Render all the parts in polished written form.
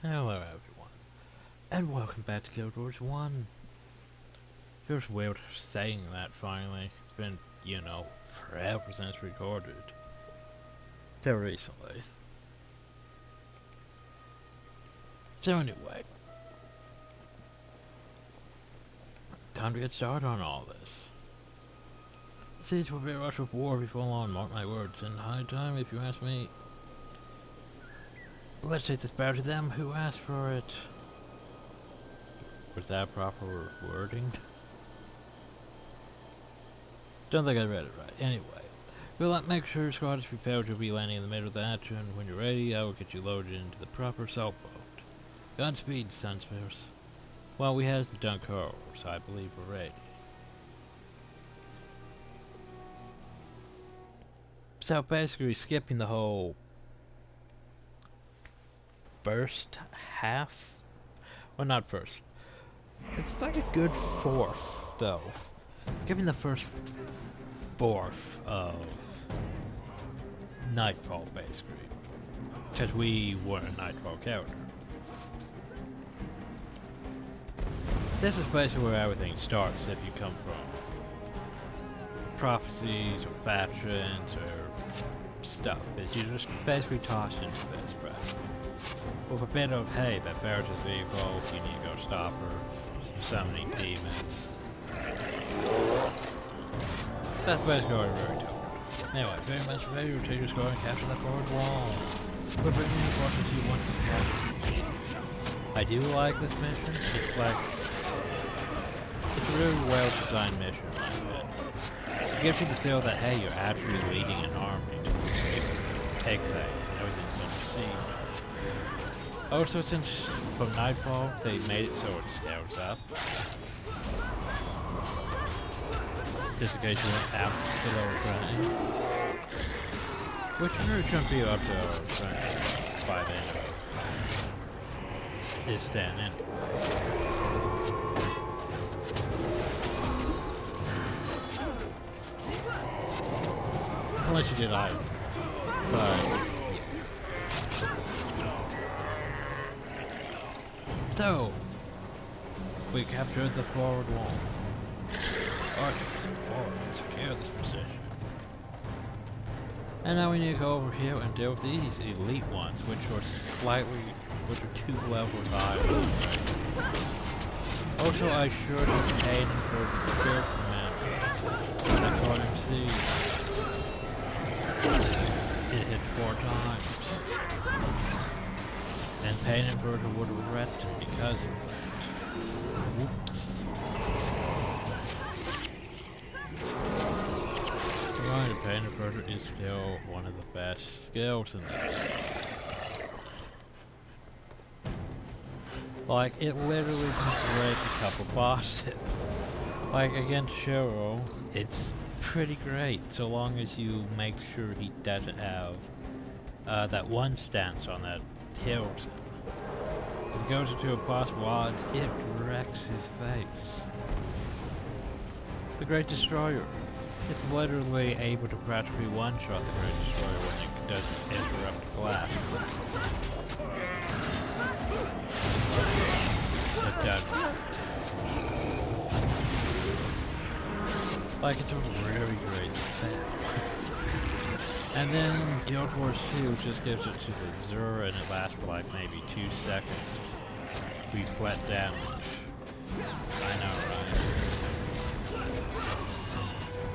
Hello everyone, and welcome back to Guild Wars 1. Feels weird saying that finally. It's been, forever since recorded. Till recently. So anyway. Time to get started on all this. The siege will be a rush of war before long, mark my words, and high time if you ask me. Let's take this battle to them who asked for it. Was that proper wording? Don't think I read it right. Anyway, we'll make sure your squad is prepared to be landing in the middle of the action. When you're ready, I will get you loaded into the proper assault boat. Godspeed, Sunspears. Well, we has the Dunkers, so I believe we're ready. So basically, skipping the whole first half. Well, not first. It's like a good fourth, though. Skipping the first fourth of Nightfall, basically. Because we were a Nightfall character. This is basically where everything starts if you come from prophecies or factions or stuff. Is you're just basically tossed into this, right? With a bit of, hey, that Barrett is evil, you need to go stop her, some summoning demons. That's basically what we're really told. Anyway, very much ready to take your score and capture that forward wall. We're bringing reinforcements to you once this happens. I do like this mission. It's like, it's a really well designed mission like that. It gives you the feel that, hey, you're actually leading an army to take things and everything's going to see. Also, since from Nightfall, they made it so it scales up. Just in case you went out to lower training. Which really shouldn't be up to 5 anyway. Is stand in. Unless you get iron. But so, we captured the forward wall. Archers, forward, secure this position. And now we need to go over here and deal with these elite ones, which are 2 levels higher. Also, I should have paid for the field commander. And I called him C. It hits 4 times. And Pain Inverter would have wrecked him because of that. Whoops. Right, the Pain Inverter is still one of the best skills in this. Like, it literally can break a couple bosses. Like, against Cheryl, it's pretty great, so long as you make sure he doesn't have that one stance on that kills him. If he goes into impossible odds, it wrecks his face. The Great Destroyer. It's literally able to practically one-shot the Great Destroyer when it doesn't interrupt the blast. It does. Like, it's a really great spell. And then Guild Wars 2 just gives it to the Zura and it lasts for like maybe 2 seconds. We flat damage. I know,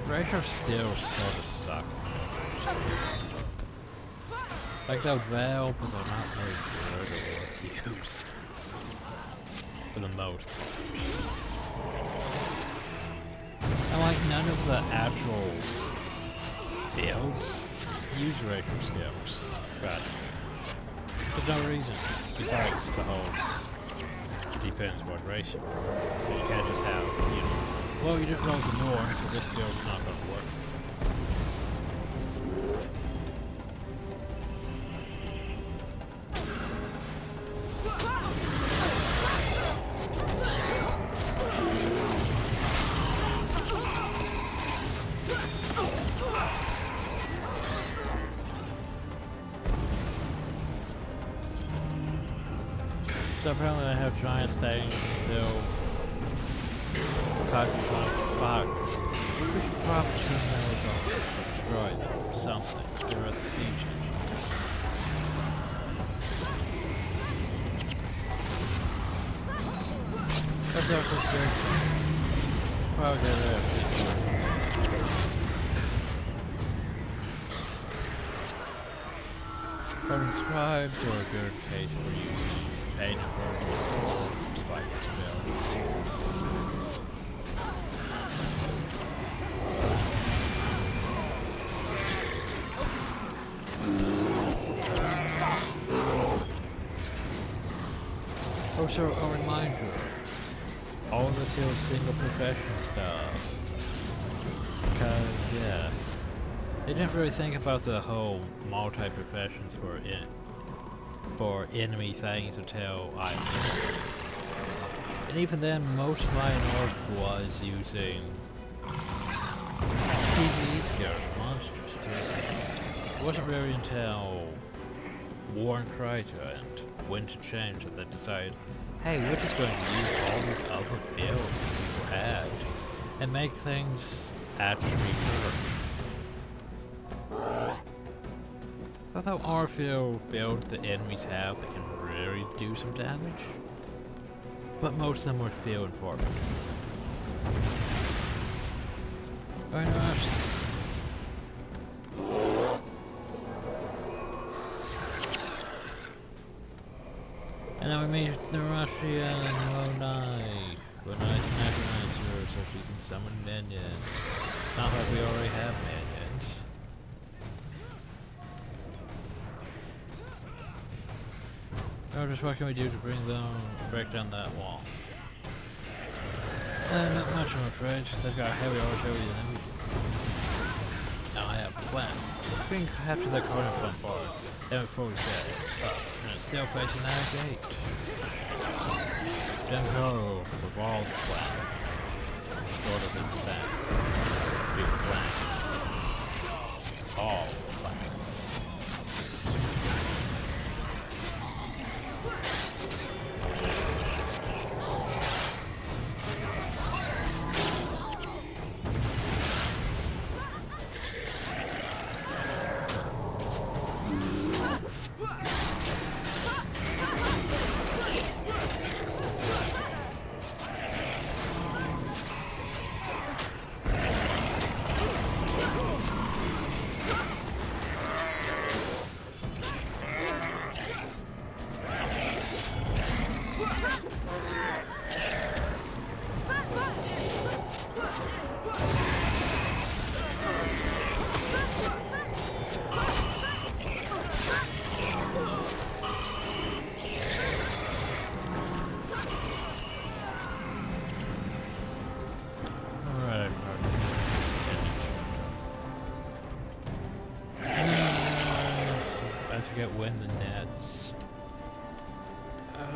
right? Ratio still sort of suck. Like they're well, but they're not very good or used. For the most part. And like none of the actual builds use racial skills, but there's no reason besides the whole it depends what race you are. You can't just have, well, you didn't roll the north, so this build's not going to work. So apparently I have giant things until fuck. We should probably turn those off. Destroy them or something. They're at the siege engines. That's also good. Probably get rid of it. Carbon scribes are a good case for using paint for spikes build. Also, a reminder, all of this here is single profession stuff. Because, yeah, they didn't really think about the whole multi-professions for enemy things until I did. And even then, most of my work was using PvE skills, monsters too. It wasn't really until War and Kryta and When to Change that they decided, hey, we're just going to use all these other builds that people had and make things actually work. I thought Orpheal builds the enemies have that can really do some damage, but most of them were few and far between. Very nice. And then we meet the Russian Lonai. Lonai's Necromancer, so she can summon minions. Not like we already have minions. Oh, just what can we do to break down that wall? Not much, I'm afraid. They've got heavy artillery and everything. Now I have a plan. We can capture that corner from far. Then before we set it up, and it's still facing our gate. Then go the walls plan. Sort of its plan. Big plan. All plan. When the nets.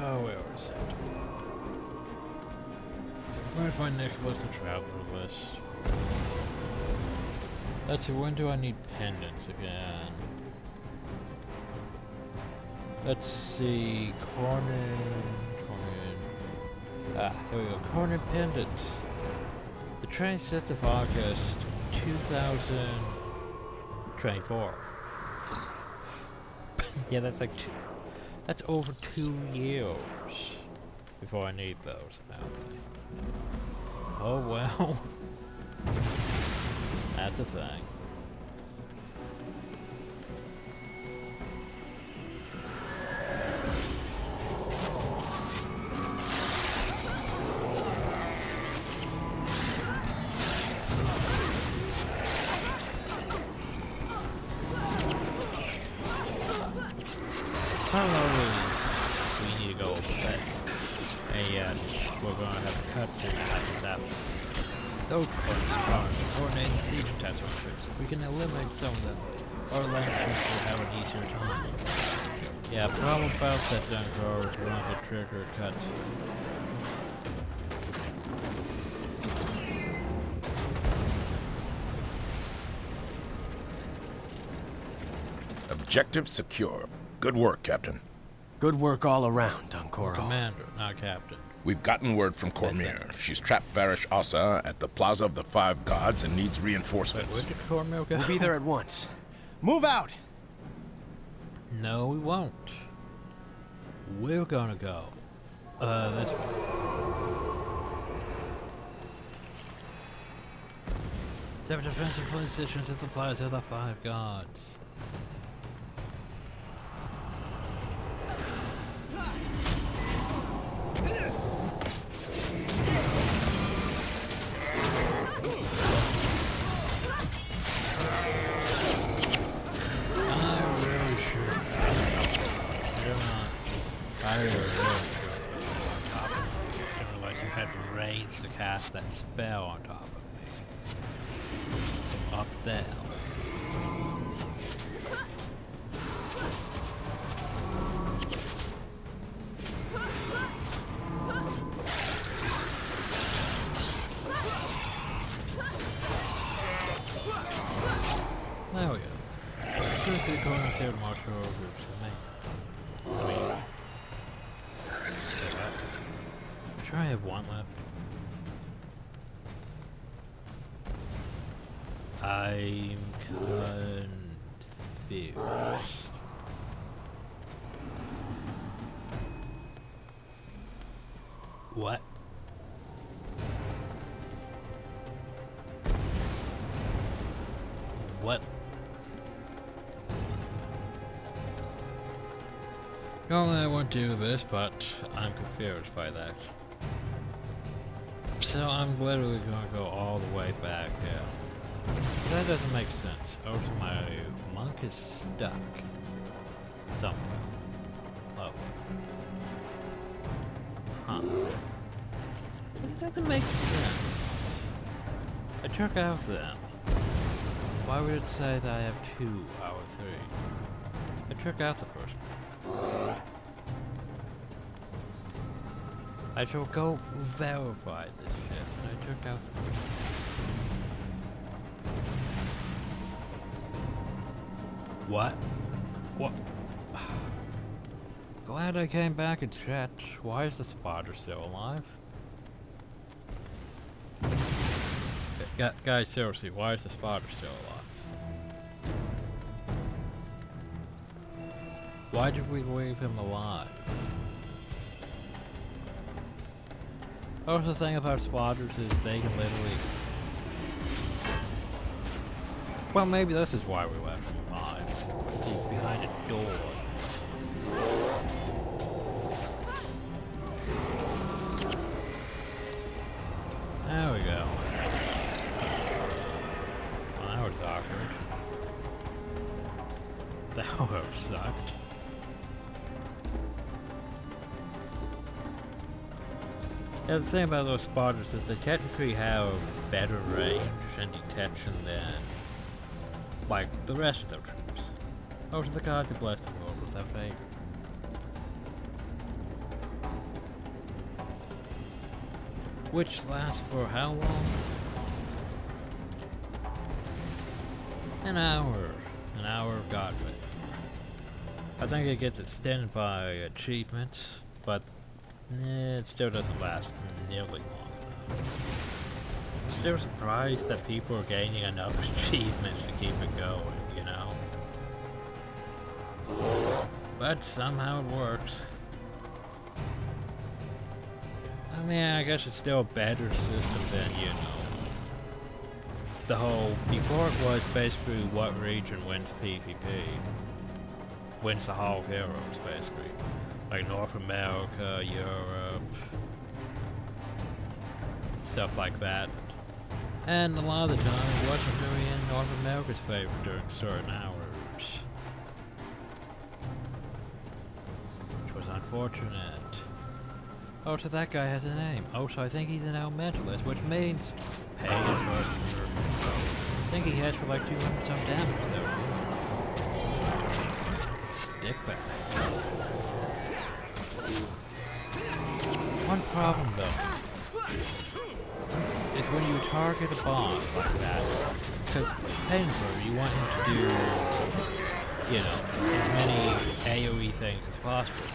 Oh, where was it? Where to find Nicholas the Traveler list? Let's see, when do I need pendants again? Let's see, Corner. Here we go, Corner pendants. The 26th of August, 2024. Yeah, that's over 2 years before I need those, apparently. Oh well. That's a thing. We need to go over that. And yeah, we're gonna have a cutscene after that. Those coordinating siege attacks on troops. If we can eliminate some of them, our land troops will have an easier time. Yeah, problem about that done for to run the trigger cutscene. Objective secure. Good work, Captain. Good work all around, Dunkoro. Commander, not captain. We've gotten word from Cormir. She's trapped Varish Asa at the Plaza of the Five Gods and needs Wait, reinforcements. where did Cormir go? We'll be there at once. Move out! No, we won't. We're gonna go. This way. Seven defensive positions at the Plaza of the Five Gods. Otherwise you had to range to cast that spell on top of me. Up there. There we go. Just the corner here, martial groups for me. I mean, I'm sure I have one left. I'm confused. What? What? Normally I wouldn't do this, but I'm confused by that. So I'm literally gonna go all the way back here. That doesn't make sense. Also, my monk is stuck somewhere. Oh. Huh. It doesn't make sense. I took out them. Why would it say that I have 2 out of 3? I took out the first one. I shall go verify this shit. I took out the first one. What? What? Glad I came back and checked. Why is the spotter still alive? Guys, seriously, why is the spotter still alive? Why did we leave him alive? Also, the thing about spotters is they can literally... Well, maybe this is why we left him alive. He's behind a door. There we go. Well, that was awkward. That would have sucked. Yeah, the thing about those spotters is they technically have better range and detection than, like, the rest of their troops. Oh, to the gods who bless the world with their favor. Which lasts for how long? An hour. An hour of Godwin. I think it gets extended by achievements, but it still doesn't last nearly long enough. I'm still surprised that people are gaining enough achievements to keep it going, you know? But somehow it works. I mean, I guess it's still a better system than, you know, the whole... Before it was basically what region wins PvP. Wins the Hall of Heroes, basically. Like North America, Europe, stuff like that. And a lot of the time it wasn't really in North America's favor during certain hours. Which was unfortunate. Oh, so that guy has a name. Oh, so I think he's an elementalist, which means paid adventurer. I think he has for like 200 some damage though. Dickbag. One problem though is when you target a boss like that, because Painful, you want him to do, you know, as many AoE things as possible.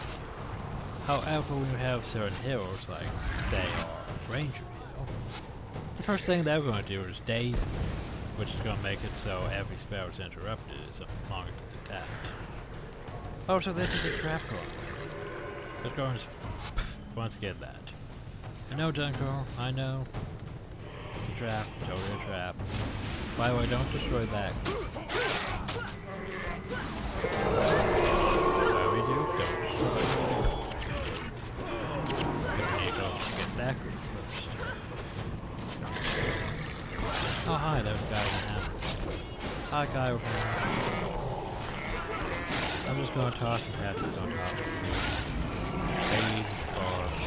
However, when you have certain heroes, like, say, our ranger hero, the first thing they're going to do is daze, which is going to make it so every spell is interrupted as long as it's attacked. Oh, so this is a trap card. Let's go and once again that. I know, Dunkel, I know. It's a trap, totally a trap. By the way, don't destroy that. What we do, don't destroy that. Okay, go get that group first. Oh, hi, there's a guy with a hammer. Hi, guy with a hammer. I'm just gonna toss and pass this on top of me. Fade bars.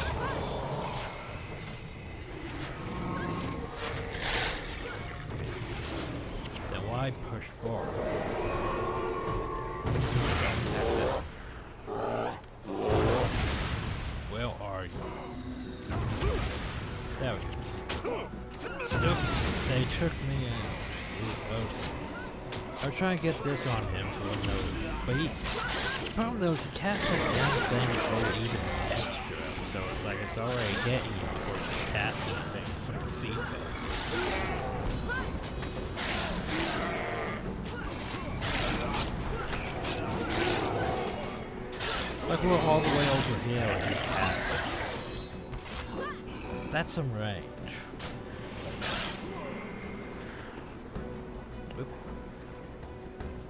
Then why push forward? Where are you? There we go. Nope, they took me out. Ooh, those. I was trying to get this on him so he'll know. But the problem though is he casts like one thing before even extra. So it's like it's already getting you before you cast anything from the feedback. Like we're all the way over here and he's casting. That's some range.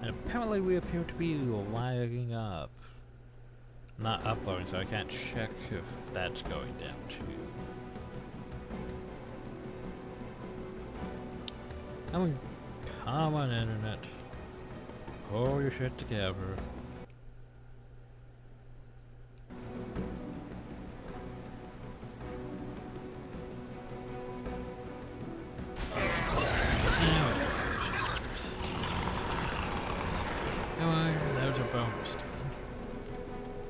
And apparently we appear to be lagging up. Not uploading, so I can't check if that's going down too. I mean, come on, internet. Pull your shit together. There's a bonus.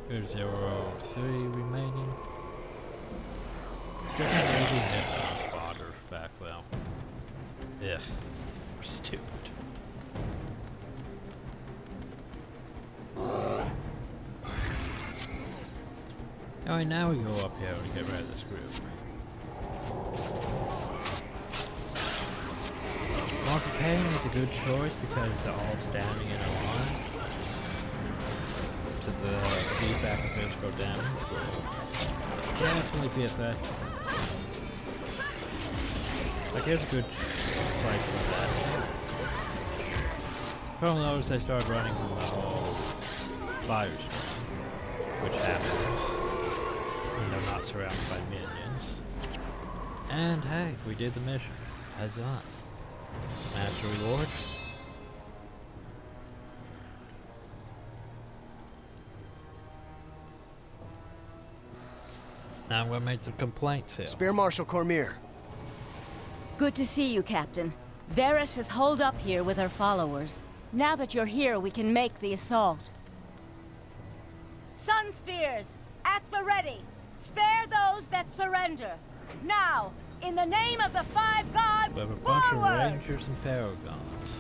There's 0, 3 remaining. Just had 80 hit spotters back though. Ugh, we're stupid. Alright, now we go up here to get rid of this group. Multi-paying is a good choice because they're all standing in a line. So the feedback of physical damage will definitely be effective. Like here's a good place for that. Problem though is they start running from the whole fire storm, which happens when they're not surrounded by minions. And hey, we did the mission. Heads on. Master reward. Now I'm gonna make some complaints here. Spear Marshal Cormier. Good to see you, Captain. Varys has holed up here with her followers. Now that you're here, we can make the assault. Sun spears, at the ready. Spare those that surrender. Now, in the name of the 5 gods, We have a bunch forward! of rangers and paragons.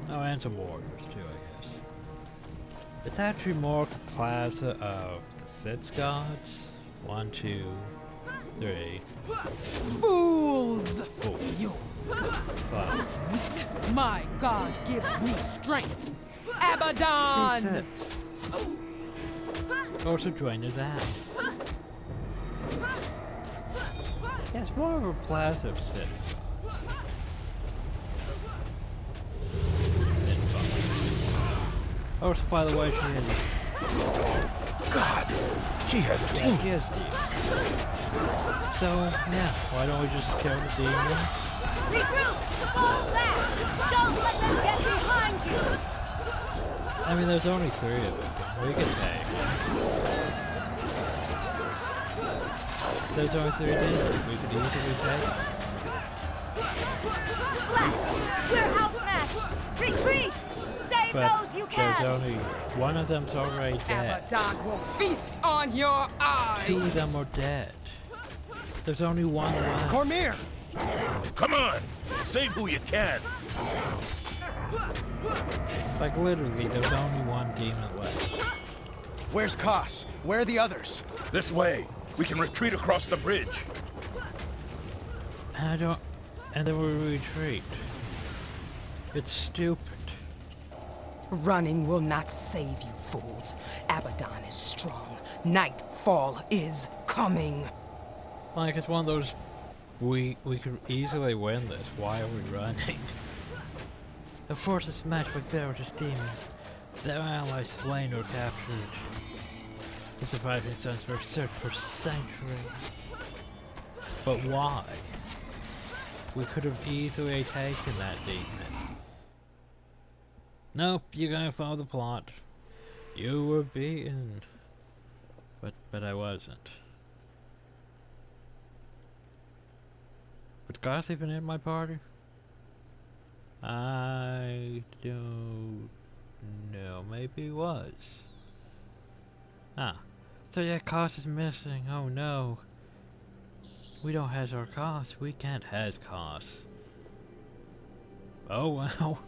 Oh, and some warriors too, I guess. It's actually more class of the 6 gods. 1, 2, 3. Fools! Oh, You 5. weak. My God gives me strength. Abaddon! 6. Also join his ass. Yeah, it's more of a class of 6 gods. Oh, so by the way, she has Gods, she has demons. So, yeah, why don't we just kill the demons? Regroup! Fall back! Don't let them get behind you! I mean, there's only 3 of them. We can take. There's only 3 demons. We could easily take. Blast! We're outmatched! Retreat! Save But those you there's can! only one of them's already dead. Abaddon will feast on your eyes! 2 of them are dead. There's only 1 left. Cormier! Come on, save who you can. Like literally, there's only 1 demon left. Where's Koss? Where are the others? This way. We can retreat across the bridge. And then we retreat. It's stupid. Running will not save you, fools. Abaddon is strong. Nightfall is coming. Like, it's one of those, we could easily win this. Why are we running? Of course, it's matched with Barrag's demon. Their allies slain or captured. The surviving sons were searched for centuries. But why? We could have easily taken that demon. Nope, you're gonna follow the plot. You were beaten. But I wasn't. Was Goss even in my party? I don't know. Maybe he was. Ah. So yeah, Goss is missing. Oh no. We don't have our Goss. We can't have Goss. Oh well.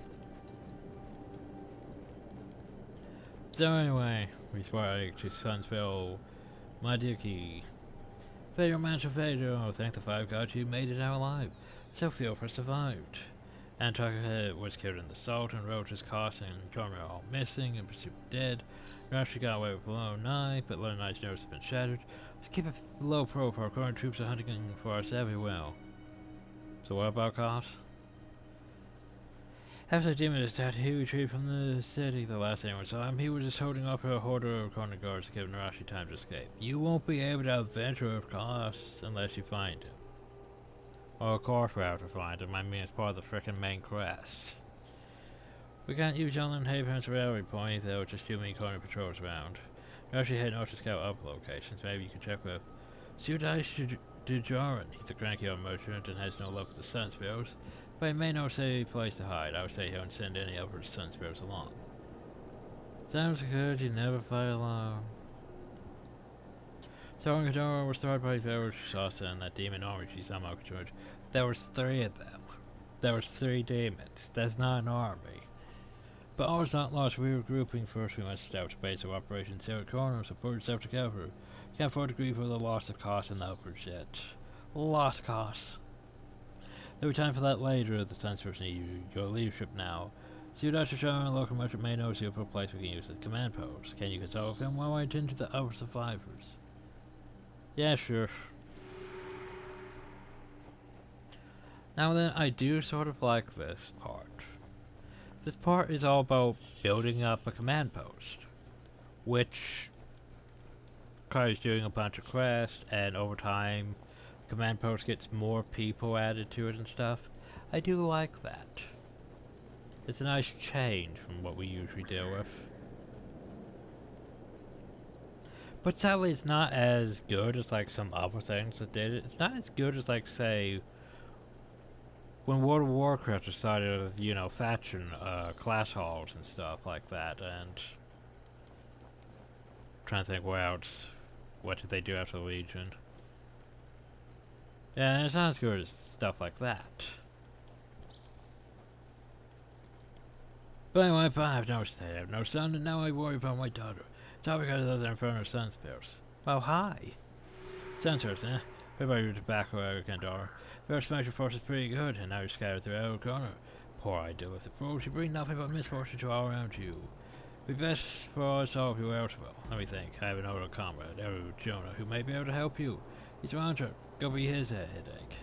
So anyway, we spotted to Sunsville, my dear key. Fader Mansion Fader, thank the five gods you made it out alive. So Feelful survived. Antarctica was killed in the assault, and Roach's Koss and Cormier are all missing and pursued dead. Rashi got away with Lone Knight, but Lone Knight's nerves have been shattered. Let's keep a low profile. Current troops are hunting for us everywhere. So what about Koss? After the demon attacked, he retreated from the city. The last anyone saw him, he was just holding off a horde of corner guards to give Narashi time to escape. You won't be able to adventure with Koss unless you find him. Or of course we have to find him. I mean, it's part of the frickin' main quest. We can't use Young Haven's railway point, though, just too many corner patrols around. Narashi had no to scout up locations. Maybe you can check with Sudai Dujaran. He's a cranky old merchant and has no love for the Sunsparrows. But he may know a safe place to hide. I would stay here and send any other Sunsparrows along. Sounds good, you never fight alone. So when Ghidorah was started by Varus Shasa and that demon army she somehow controlled, there was 3 of them. There was 3 demons. That's not an army. But all is not lost. We were grouping first. We must establish a base of operations here at Corner and support itself together. Can't afford to grieve for the loss of Koss and the upwards yet. Lost Koss. There'll be time for that later. The Sunsparrows need your leadership now. See what Dr. Shaw and local merchant may know see a place we can use as command post. Can you consult with him while I attend to the other survivors? Yeah, sure. Now then, I do sort of like this part. This part is all about building up a command post, which requires doing a bunch of quests, and over time, command post gets more people added to it and stuff. I do like that. It's a nice change from what we usually deal with. But sadly, it's not as good as like some other things that did it. It's not as good as like, say, when World of Warcraft decided, you know, faction, class halls and stuff like that, and trying to think what else, what did they do after Legion? Yeah, it's not as good as stuff like that. But anyway, I have no state, I have no son, and now I worry about my daughter. It's all because of those infernal Sunsparrows. Well, hi. Sunsparrows, eh? Everybody with tobacco, arrogant daughter. Your special force is pretty good, and now you're scattered through every corner. Poor idea with the fools, you bring nothing but misfortune to all around you. It'd be best for us all if you were elsewhere. Let me think. I have an older comrade, Jonah, who may be able to help you. He's a round trip. Go be his headache.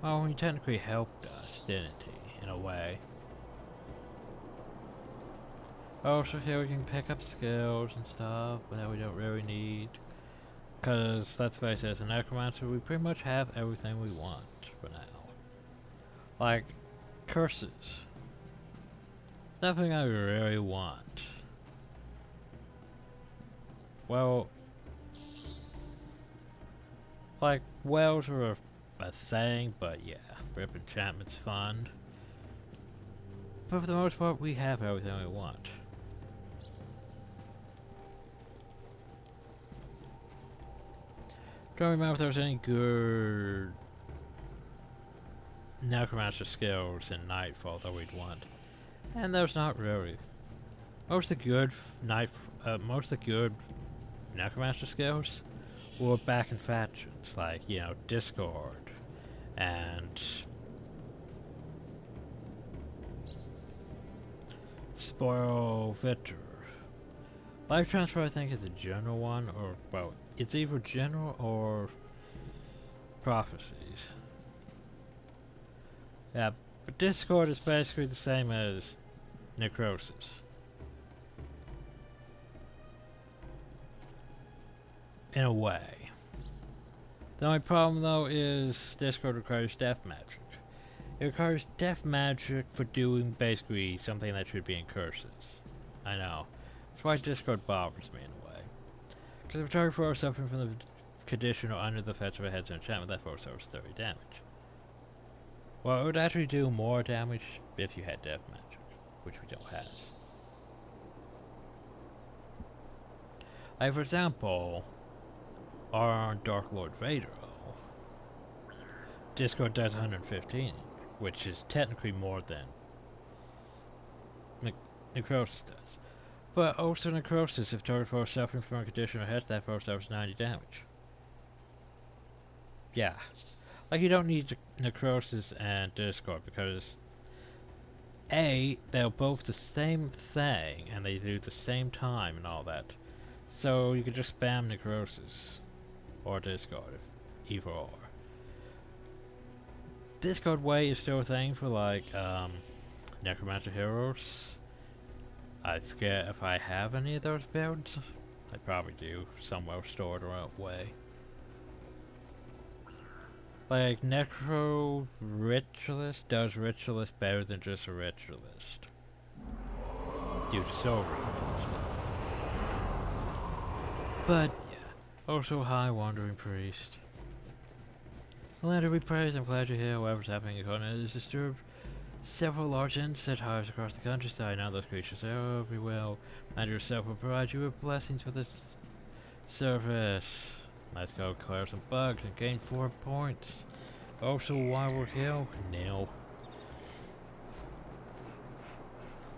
Well, he technically helped us, didn't he? In a way. Oh, so here we can pick up skills and stuff, but that we don't really need. Because, let's face it, as a necromancer, we pretty much have everything we want for now. Like, curses. Nothing I really want. Well, like, wells are a thing, but yeah, rip enchantment's fun. But for the most part, we have everything we want. Don't remember if there was any good necromancer skills in Nightfall that we'd want. And there's not really. What was the good most of the good necromancer skills were back in factions, like, you know, Discord and Spoil Victor. Life transfer, I think, is a general one, or, well, it's either general or prophecies. Yeah, but Discord is basically the same as necrosis. In a way. The only problem, though, is Discord requires death magic. It requires death magic for doing basically something that should be in curses. I know. That's why Discord bothers me in a way. Because if a target foe is suffering from the condition or under the effects of a head's enchantment, that foe suffers 30 damage. Well, it would actually do more damage if you had death magic, which we don't have. Like, for example, our Dark Lord Vader, Discord does 115, which is technically more than necrosis does. But also necrosis, if target foe is suffering from a condition or head, that foe suffers 90 damage. Yeah. Like, you don't need necrosis and Discord because A, they're both the same thing and they do the same time and all that. So you could just spam necrosis or Discord, either or. Discord way is still a thing for like necromancer heroes. I forget if I have any of those builds. I probably do, somewhere stored around way. Like, Necro Ritualist does Ritualist better than just a Ritualist. Due to soul reaping and stuff. But, yeah. Also, hi, Wandering Priest. The land we praise, I'm glad you're here. Whatever's happening in Conan is disturbed. Several large insect hives across the countryside. Now those creatures are everywhere. And yourself will provide you with blessings for this service. Let's go clear some bugs and gain 4 points. Also, while we're here, nil.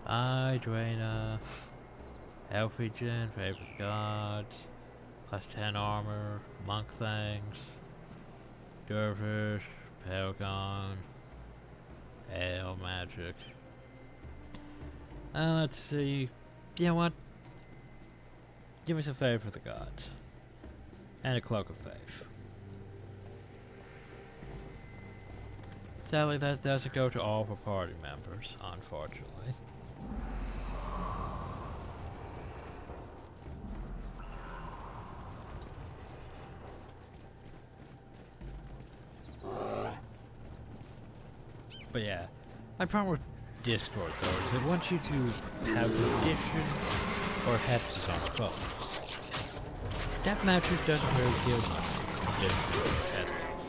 Draina. Healthy Gen, favorite gods. Plus 10 armor. Monk things. Dervish. Paragon. Ale magic. Let's see. You know what? Give me some favor for the gods. And a cloak of faith. Sadly, that doesn't go to all of our party members, unfortunately. But yeah, my problem with Discord though is it wants you to have conditions or hexes on the phone. Death magic doesn't really give much conditions or hexes.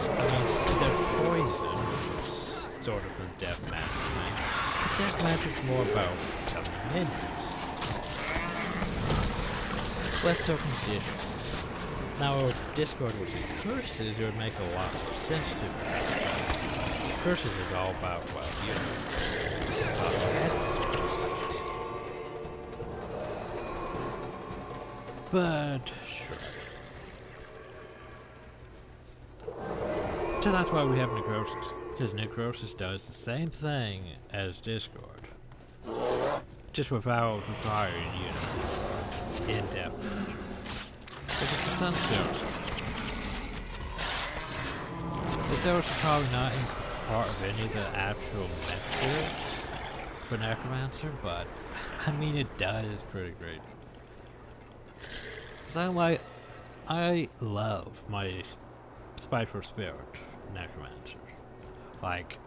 I mean, there's poison, which is sort of a death magic thing. But death magic's more about summoning minions. Less so conditions. Now, if Discord was in curses, it would make a lot more sense to me. Curses is all about, well, you but, sure. So that's why we have necrosis. Because necrosis does the same thing as Discord. Just without requiring, you know, in-depth. Because it's a sun service. The service is probably not in part of any of the actual methods for Necromancer, but I mean it does pretty great. Cause I love my Spiteful Spirit Necromancer. Like,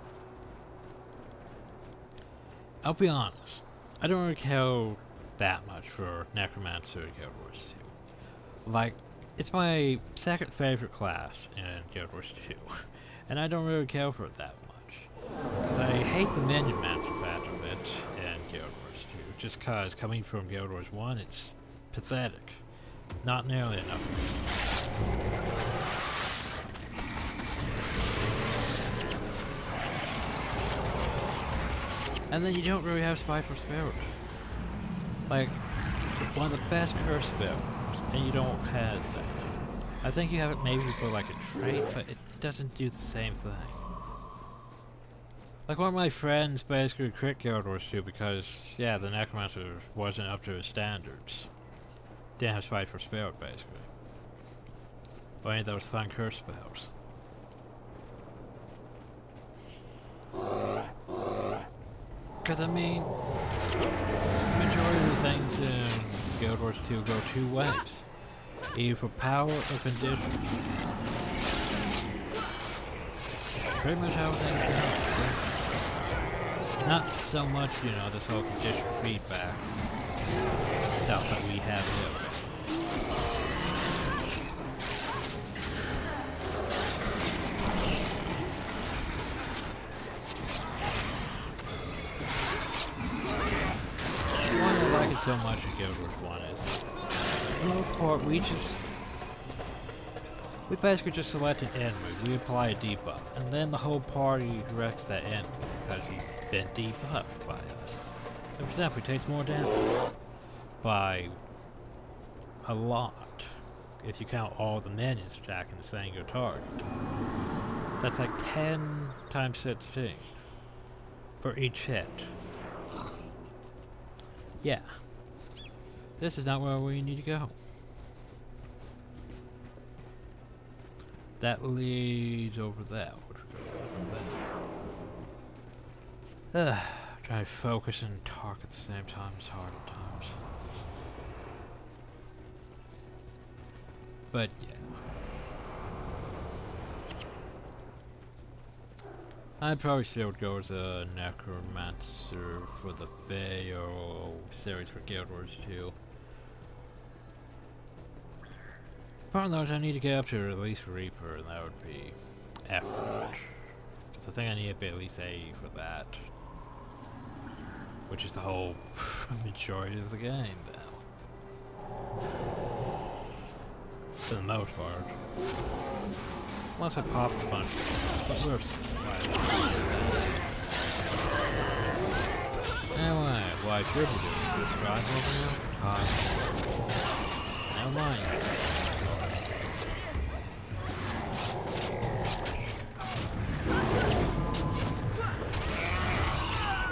I'll be honest, I don't really care that much for Necromancer in Guild Wars 2. Like, it's my second favorite class in Guild Wars 2. And I don't really care for it that much. Because I hate the minion mancer part of it in Guild Wars 2. Just cause coming from Guild Wars 1, it's pathetic. Not nearly enough. And then you don't really have Spiteful Spirit. Like, one of the best curse spells, and you don't have that. I think you have it maybe for like a trait, but it doesn't do the same thing. Like one of my friends basically quit Guild Wars 2 because, yeah, the Necromancer wasn't up to his standards. Didn't have Spite for Spirit, basically. Or any of those fun curse spells. Because, I mean, the majority of the things in Guild Wars 2 go two ways. Either for power or condition. Pretty much how things go. Not so much, you know, this whole condition feedback stuff that we have here. Why I like it so much in Guild Wars 1 is, for the most part, we basically just select an enemy, we apply a debuff, and then the whole party directs that enemy because he's been debuffed by us. And for example, he takes more damage by a lot if you count all the minions attacking the single target. That's like 10 times 16 for each hit. Yeah. This is not where we need to go. That leads over there. Which we go over there. Trying to focus and talk at the same time is hard at times. But yeah. I'd probably still go as a Necromancer for the Bayo series for Guild Wars 2. Part of those I need to get up to at least Reaper, and that would be effort. Because I think I need to be at least A for that. Which is the whole majority of the game now. For the most part. Unless I pop a bunch. But we're anyway, what I should be doing is drive over now. Never mind.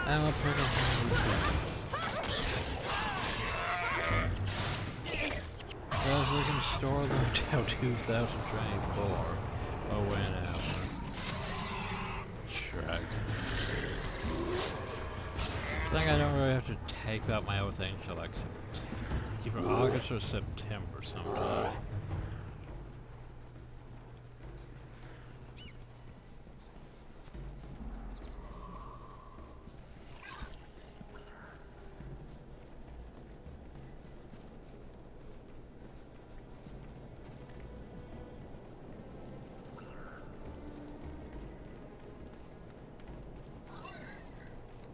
I'm a pretty because we can store them till 2024. Oh, wait now. Shrug. I think I don't really have to take out my other things till like either August or September sometime.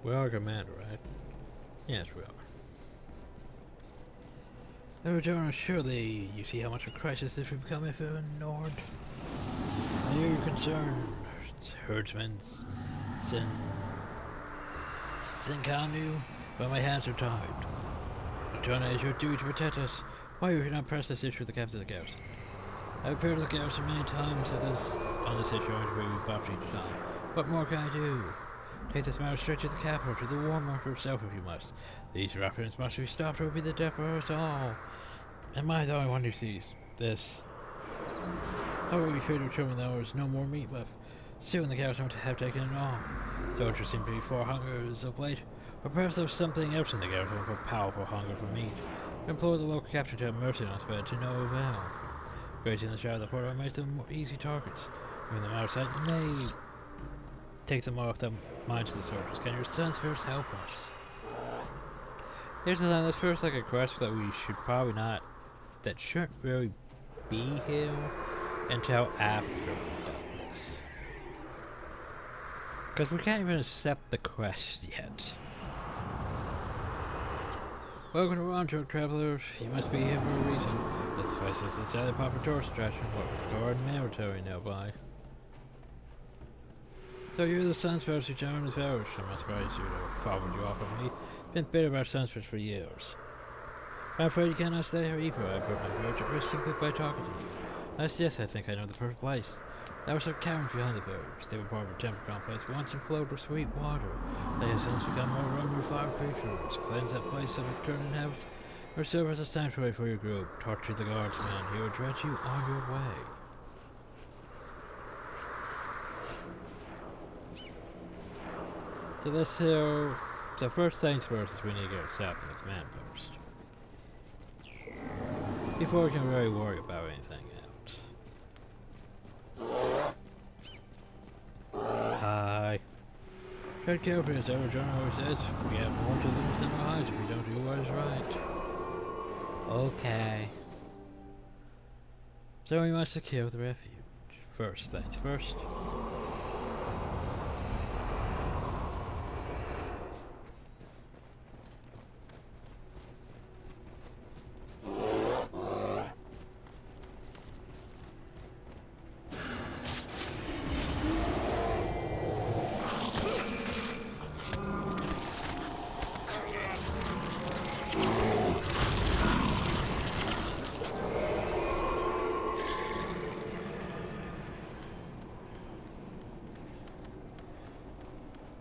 We are Commander, right? Yes, we are. The return, surely you see how much of a crisis this would become if it were ignored. I hear your concern, herdsmen, Sinkanu, but my hands are tied. Return, it is your duty to protect us. Why you should not press this issue with the captain of the garrison? I've appeared to the garrison many times on this issue, and we rebuffed each time. What more can I do? Take this matter straight to the capital, to the War Marker herself if you must. These ruffians must be stopped or it will be the death of us all. Am I the only one who sees this? How will we fear to determine that there is no more meat left? Soon the cows don't have taken it all. Soldiers seem to be for hunger of late, or perhaps there was something else in the garrison for powerful hunger for meat. We implore the local captain to have mercy on us, but to no avail. Grazing the shadow of the portal makes them easy targets. Moving them out of sight may take them off the minds of the soldiers. Can your sons first help us? Here's the thing, this feels like a quest that we should probably not, that shouldn't really be here until after we've done this. Because we can't even accept the quest yet. Welcome to Rancho, travelers. You must be here for a reason. This place is a sadly popular tourist attraction, what with the guard and military nearby. So you're the Sunsfish who joined the Fellowship. I'm surprised you to have followed you off of me. Been bitter about Sunsfish for years. I'm afraid you cannot stay here, Ebro. I put my marriage at risk simply by talking to you. Yes, I think I know the perfect place. There were some caverns behind the village. They were part of a temple complex once and flowed with sweet water. They have since become overrun with fire creatures. Cleanse that place of its current inhabitants, or serve as a sanctuary for your group. Torture the guardsman. He will direct you on your way. So this hill. So first things first is we need to get set up in the command post before we can really worry about anything else. Hi. Tread carefully, as our John always says. We have more to lose than our lives if we don't do what is right. Okay. So we must secure the refuge. First things first.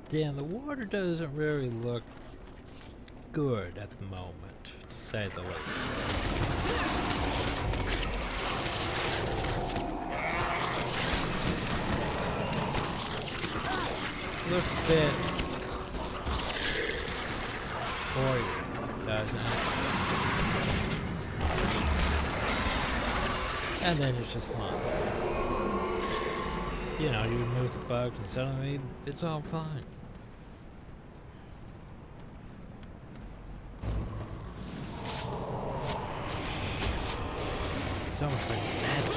Damn, the water doesn't really look good at the moment, to say the least. Looks a bit oily, doesn't it? And then it's just fine. You know, you remove the bugs and suddenly it's all fine. It's almost like magic.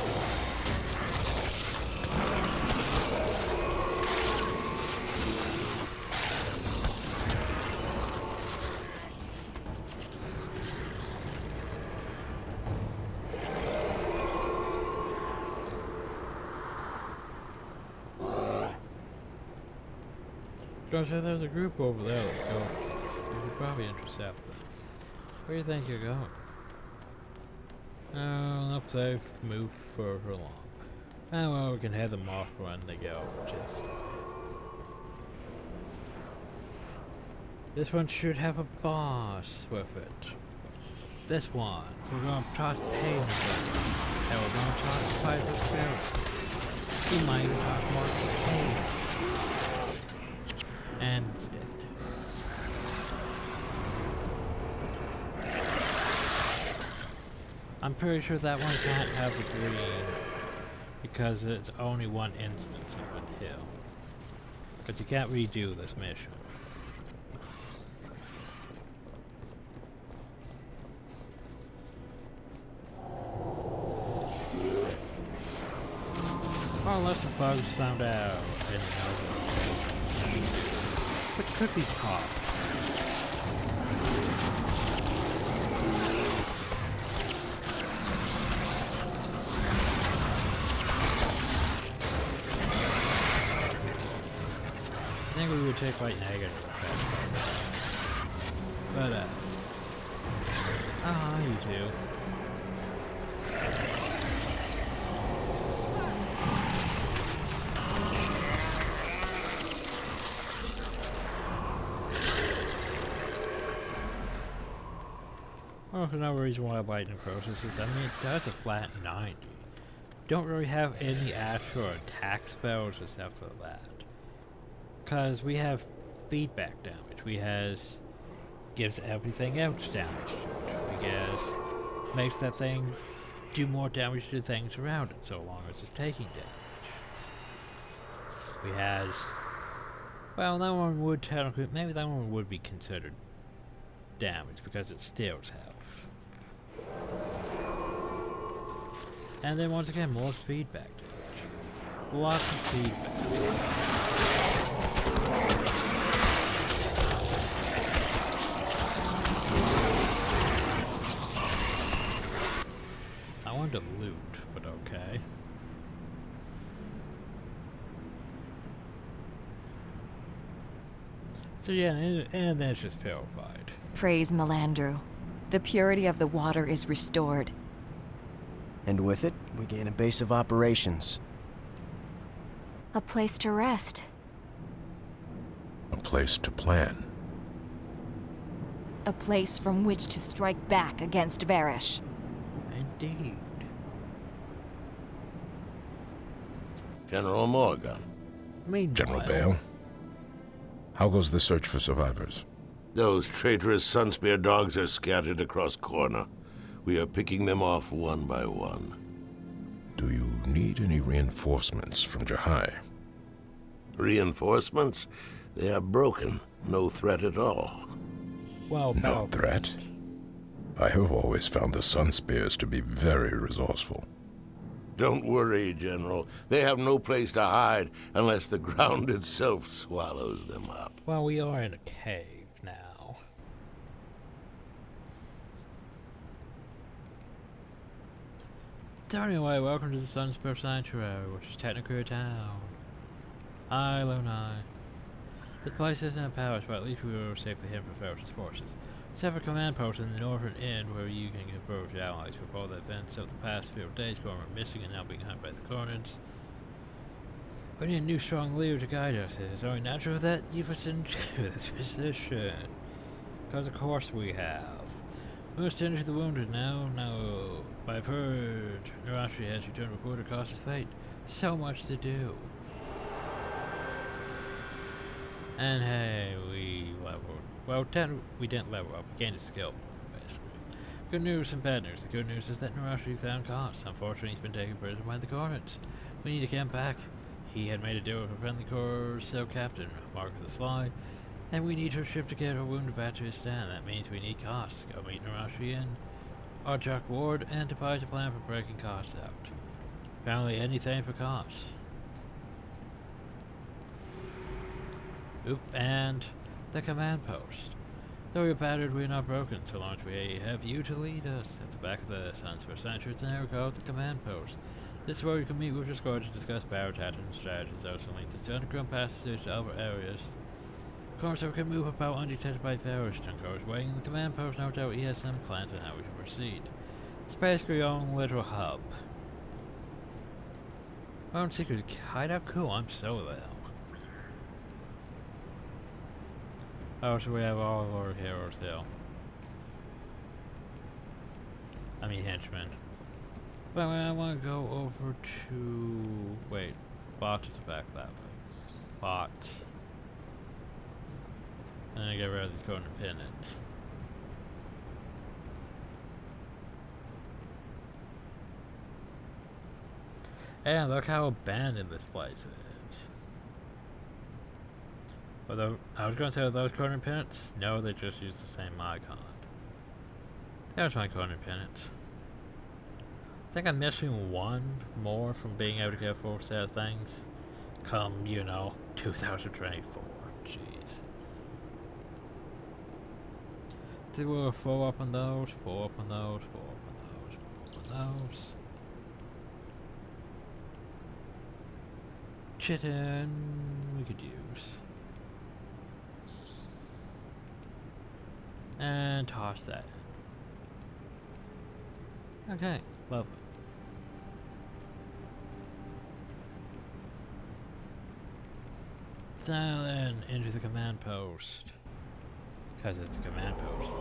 Gosh, there's a group over there. Let's go. You should probably intercept them. Where do you think you're going? Not safe. Move further along. Oh well, we can head them off when they go. Just this one should have a boss with it. This one, we're gonna toss pain in it, and we're gonna toss fight the spirit. We might even toss more pain. And it's dead. I'm pretty sure that one can't have the green because it's only one instance of a hill. But you can't redo this mission. Or unless the bugs found out and which could be possible. I think we would take like negative effects. But you do. Well, another reason why lightning process is, I mean, it does a flat 90. Don't really have any actual attack spells except for that. Because we have feedback damage. We has gives everything else damage to it. We guess makes that thing do more damage to things around it so long as it's taking damage. We has, well, that one would technically, maybe that one would be considered damage because it steals health. And then once again, more feedback damage. Lots of feedback. I wanted to loot, but okay. So yeah, and then it's just purified. Praise Melandru. The purity of the water is restored. And with it, we gain a base of operations. A place to rest. A place to plan. A place from which to strike back against Varish. Indeed. General Morgan. Meanwhile, General Bale, how goes the search for survivors? Those traitorous Sunspear dogs are scattered across Corner. We are picking them off one by one. Do you need any reinforcements from Jahai? Reinforcements? They are broken. No threat at all. well, No Paul, threat? I have always found the Sunspears to be very resourceful. Don't worry, General. They have no place to hide unless the ground itself swallows them up. well, we are in a cave now. So anyway, welcome to the Sunspur Sanctuary, which is technically a town. Iloni. This place isn't a palace, but at least we were safely hidden from Ferris's forces. Several command posts in the northern end where you can confer with your allies. Before the events of the past few days, Gorm were missing and now being hunted by the Corners. We need a new strong leader to guide us. It is only natural that you must into this position. Because of course we have. We must tend to the wounded now. No. I've heard Narashi has returned report of Costa's fate. So much to do. And hey, we leveled. Well, we didn't level up. We gained a skill, basically. Good news and bad news. The good news is that Narashi found Cost. Unfortunately, he's been taken prisoner by the Cornets. We need to get him back. He had made a deal with a friendly Corsair captain, Mark of the Sly, and we need her ship to get her wounded back to his stand. That means we need Cost. Go meet Narashi in Archak Ward and devise a plan for breaking Cost out. Apparently anything for Cost. Oop, and the command post. Though we're battered, we're not broken, so long as we have you to lead us. At the back of the Sunspur Sanctuary, it's an area called the command post. This is where you can meet with your squad to discuss battle tactics and strategies. Also links us to underground passages to other areas. Of course, we can move about undetected by Varish. Dunko is waiting in the command post. No doubt he has some plans on how we should proceed. It's basically your own little hub. My own secret hideout? Cool, I'm so there. Oh, so we have all of our heroes there. I mean henchmen. But I want to go over to... Wait, Bot is back that way. Bot. And then get rid of this golden pennant. And look how abandoned this place is. Although, I was going to say, are those corner pennants? No, they just use the same icon. There's my corner pennants. I think I'm missing one more from being able to get a full set of things. Come, you know, 2024. Jeez. They were full up on those, full up on those, full up on those, full up on those. Chitin we could use. And toss that in. Okay, lovely. So then, into the command post. Because it's a command post.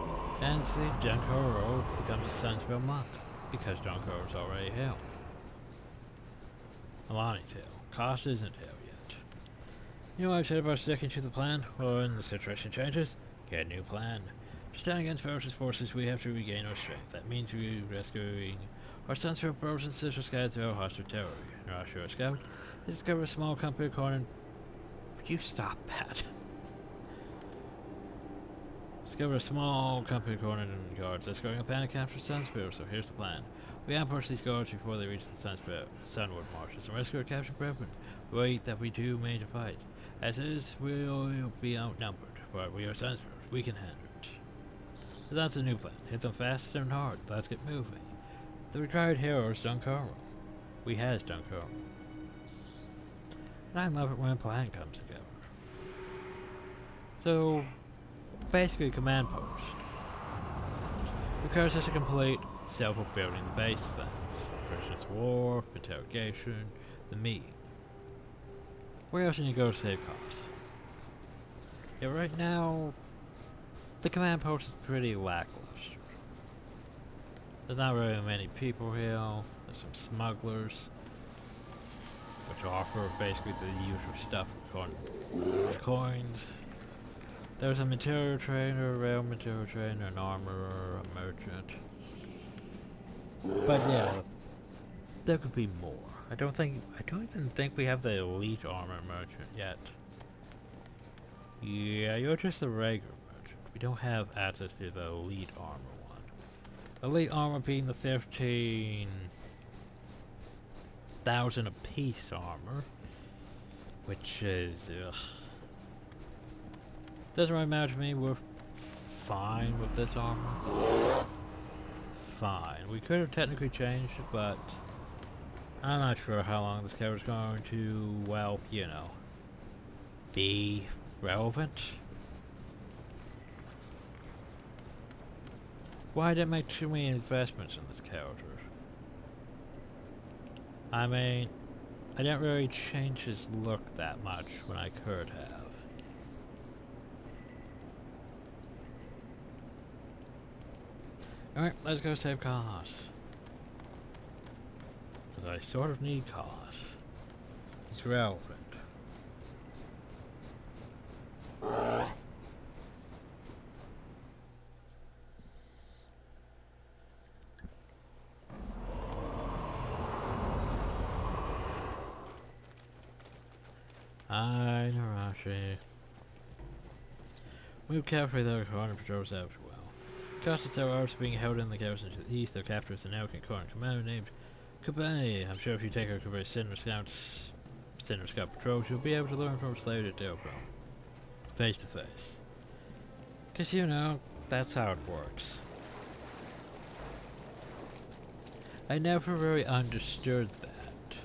And see, Dunkoro becomes a Sunspur monk. Because Dunkoro's already here. Alani's here. Cost isn't here yet. You know what I've said about sticking to the plan? Well, when the situation changes, get a new plan. To stand against Ferris's forces, we have to regain our strength. That means we rescuing our Sunspur brothers and sisters scattered through hostile territory. Narashi, our scout, they discover a small company corner. Would you stop that? Discover a small company corner in guards escorting a panic after Sunspur, so here's the plan. We ambush these guards before they reach the Sunward marshes and rescue our captured brethren. Wait that we too may to fight. As is, we'll be outnumbered, but we are Sunspurs. We can handle it. So that's a new plan. Hit them fast and hard. Let's get moving. The required hero is Dunkoro. We has Dunkoro. And I love it when a plan comes together. So, basically command post. Requires us to complete several building the base things. Prisoners of war, interrogation, the meeting. Where else can you go to save costs? Yeah, right now, the command post is pretty lackluster. There's not really many people here. There's some smugglers, which offer basically the usual stuff, coins. There's a material trader, a rail material trader, an armorer, a merchant. But yeah, there could be more. I don't even think we have the elite armor merchant yet. Yeah, you're just a regular merchant. We don't have access to the elite armor one. Elite armor being the 15,000 a piece armor, which is doesn't really matter to me. We're fine with this armor. Fine. We could have technically changed it, but I'm not sure how long this cover is going to, well, you know, be relevant. Why did I make too many investments in this character? I mean, I didn't really change his look that much when I could have. Alright, let's go save costs. Because I sort of need costs. It's relevant. Hi, Narashi. Move carefully though, corner patrols out well. Castles are being held in the garrison to the east. Their captor is an arrogant corner commander named Kabay. I'm sure if you take her Kabay's Cinder Scout patrols, you'll be able to learn from slave to Delbro. Face to face. Cause you know, that's how it works. I never really understood that.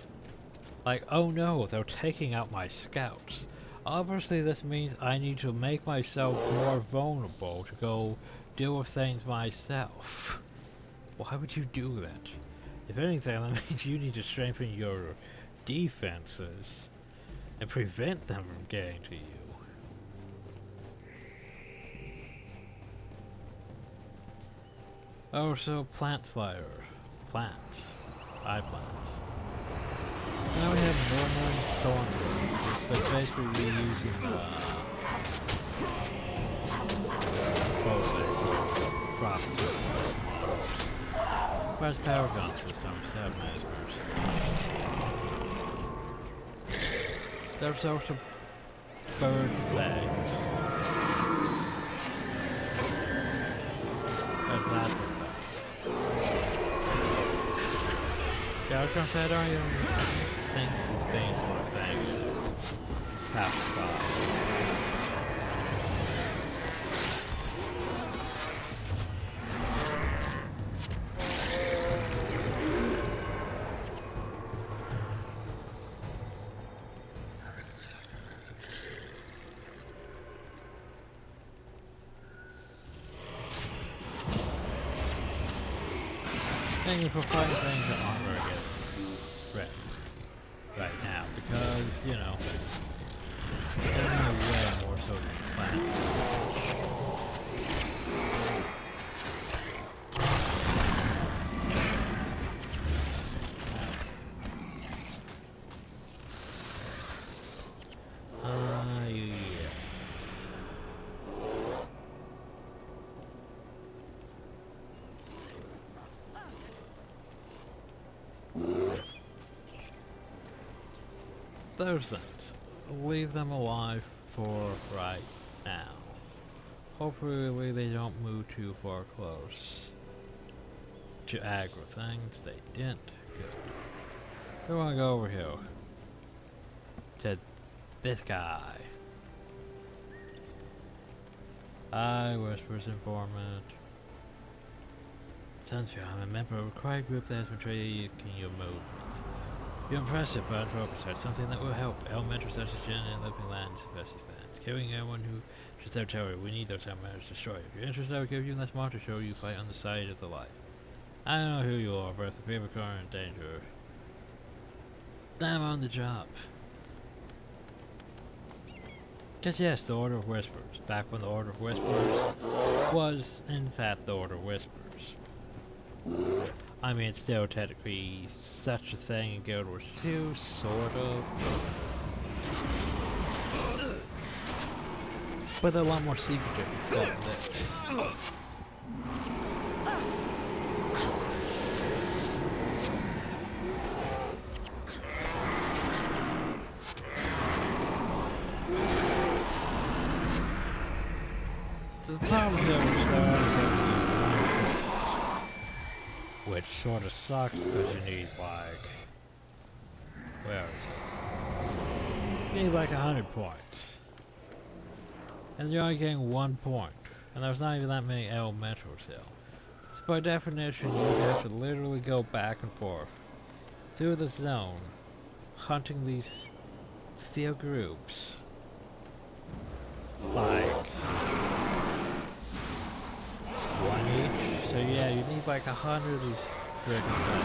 Like, oh no, they're taking out my scouts. Obviously this means I need to make myself more vulnerable to go deal with things myself. Why would you do that? If anything, that means you need to strengthen your defenses and prevent them from getting to you. Oh, so plant slider. Plants. Eye plants. Now we have normal thorn. So basically we're using property. Where's power guns this time? We have masers. There's also bird legs. And that one. Yeah, I was gonna say I don't even think these things are things. Half five. Thank you for fighting things that aren't very good right now, because, you know, they're in a way more so than plants. Yeah. Those things. Leave them alive for right now. Hopefully they don't move too far close to aggro things. They didn't. Good. We want to go over here to this guy. I Whisper's informant. Sunsfield, I'm a member of a quiet group that has been tracking your movements. You're impressive, but unfocused. Something that will help. Elemental such as Gen and living lands, versus lands. Killing anyone who Just their territory. We need those empires destroyed. If you're interested, I'll give you this monster show you fight on the side of the light. I don't know who you are, but if the people are in danger, I'm on the job. Cause yes, the Order of Whispers. Back when the Order of Whispers was, in fact, the Order of Whispers. I mean, it's still technically such a thing in Guild Wars 2, sort of. But they're a lot more secretive than this. The problem there is which sort of sucks because you need like, where is it? You need like 100 points. And you're only getting 1 point. And there's not even that many elementals here. So by definition you have to literally go back and forth through the zone, hunting these few groups. Like one each. So yeah, you need like 100 of these friggin' things.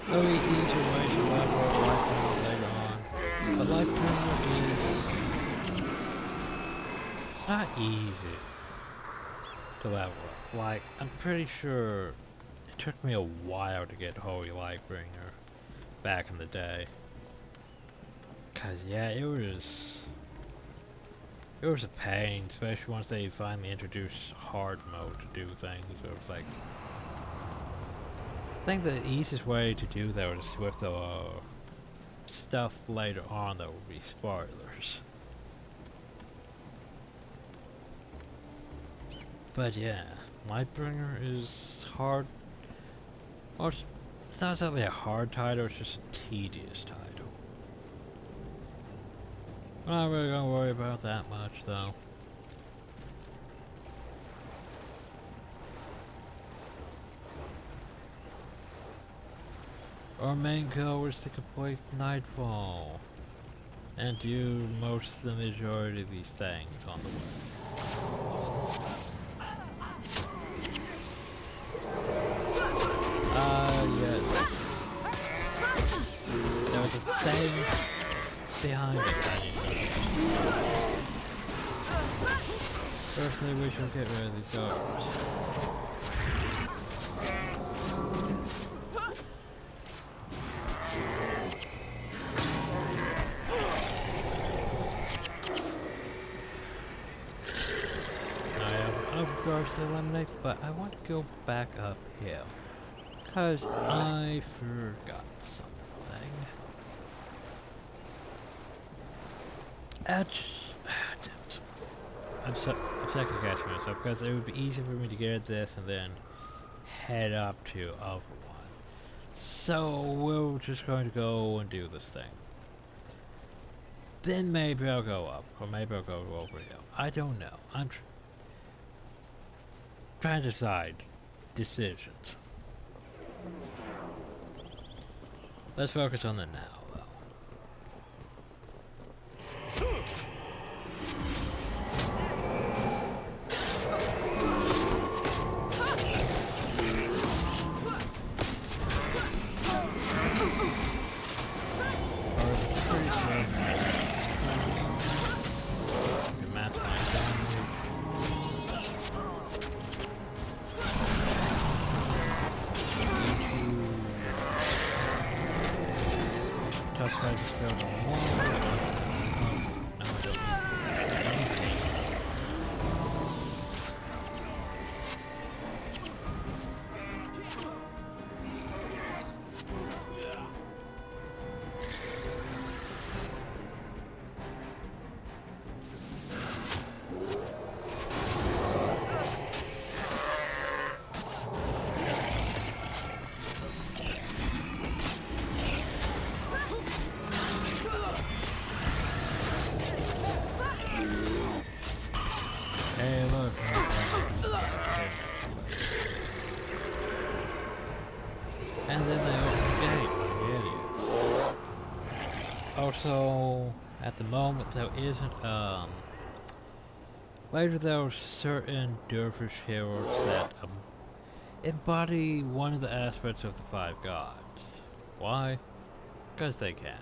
There'll be easier way to level up life primer later on. But life primer is not easy to level up. Like, I'm pretty sure it took me a while to get Holy Lightbringer back in the day. Cause yeah, it was a pain, especially once they finally introduced hard mode to do things. So it was like, I think the easiest way to do that was with the stuff later on that would be spoilers. But yeah, Lightbringer is hard. Well, it's not exactly a hard title, it's just a tedious title. I'm not really gonna worry about that much though. Our main goal was to complete Nightfall and do most of the majority of these things on the way. Yes. There was a thing behind it. Firstly, we should get rid of these guards. I have other guards to eliminate, but I want to go back up here. Because I forgot something. I'm second guessing myself because it would be easy for me to get this and then head up to other one. So we're just going to go and do this thing. Then maybe I'll go up, or maybe I'll go over here. I don't know. I'm trying to decide decisions. Let's focus on the now, though. also, at the moment, there isn't, later there are certain dervish heroes that embody one of the aspects of the five gods. Why? Because they can.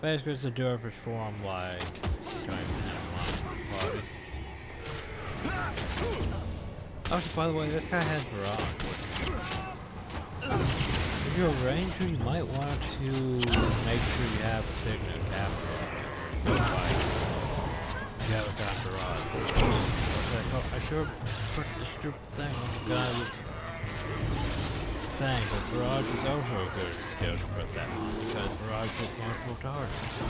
Basically, it's a dervish form like you don't even have one party. Also, by the way, this guy has barrage. If you're a ranger, you might want to make sure you have a signet capture. Like, you haven't got barrage. I sure put the stupid thing on the guy with thing, but barrage is also a good skill to put that on, because barrage hits multiple targets.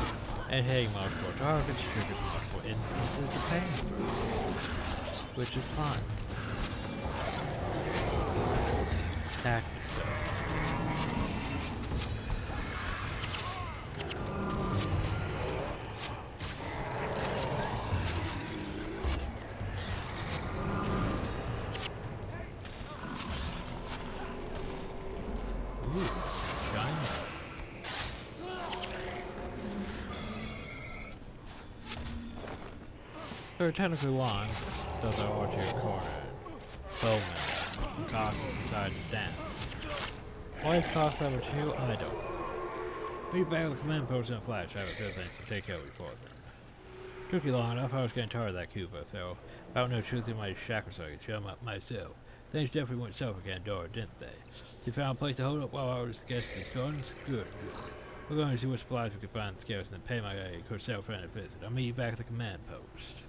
And hitting multiple targets triggers multiple instances of pain, which is fine. Tactics. Ooh, shiny. There are technically one, though there are two cornered. Bowman, cost inside the dance. Why is cost level 2? I don't know. We back with the command post in a flash. I have a few things to take care of before then. Took you long enough, I was getting tired of that Cuba, so I don't know truth in my shackle so I could chum up myself. Things definitely went south again, Dora, didn't they? So you found a place to hold up while I was guessing these gardens? Good. We're going to see what supplies we can find in the scouts and then pay my Corsair friend a visit. I'll meet you back at the command post.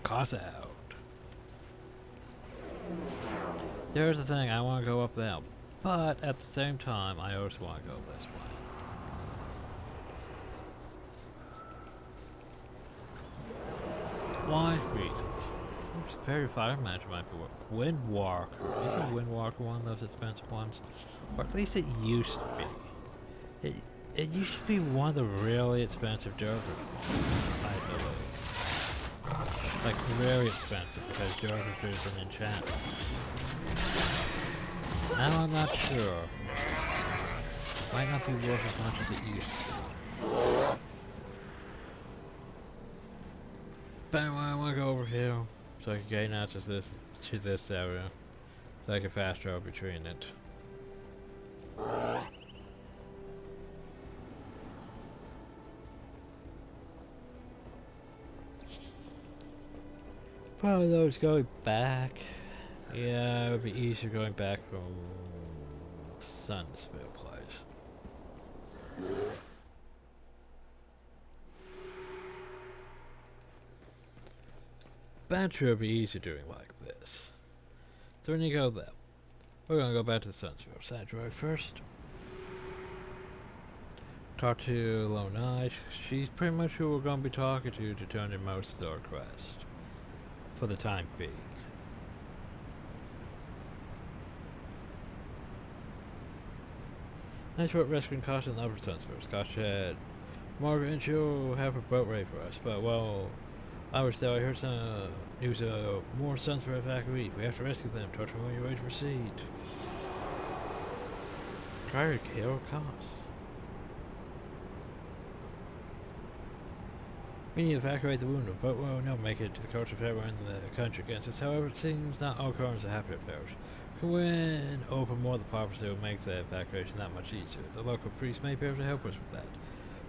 Cost out. There's the thing, I want to go up there, but at the same time, I also want to go this way. Why? Reasons. Oops, very fire match might be Windwalker. Isn't Windwalker one of those expensive ones? Or at least it used to be. It used to be one of the really expensive dervish ones, I believe. Like, very expensive, because dervish is an enchantment. Now I'm not sure. Might not be worth as much as it used to. But anyway, I want to go over here so I can gain access to this area, so I can fast travel between it. Probably those going back. Yeah, it would be easier going back from Sunsville Place. Banter would be easier doing like this. So when you go there, we're gonna go back to the Sunsville Sanctuary first. Talk to Lone Eye. She's pretty much who we're gonna be talking to turn in most of our quest. For the time being. Nice work rescuing Kosh and the upper Sunsville. Kosh had Margaret and she'll have her boat ready for us, but well, I was there. I heard some news of more Sunsville evacuees. We have to rescue them. Talk to me when you're ready to proceed. Try to kill Kosh. We need to evacuate the wounded, but we'll not make it to the coast if everyone in the country against us. However, it seems not all crimes are happy affairs. When open more of the populace, it will make the evacuation that much easier. The local priest may be able to help us with that.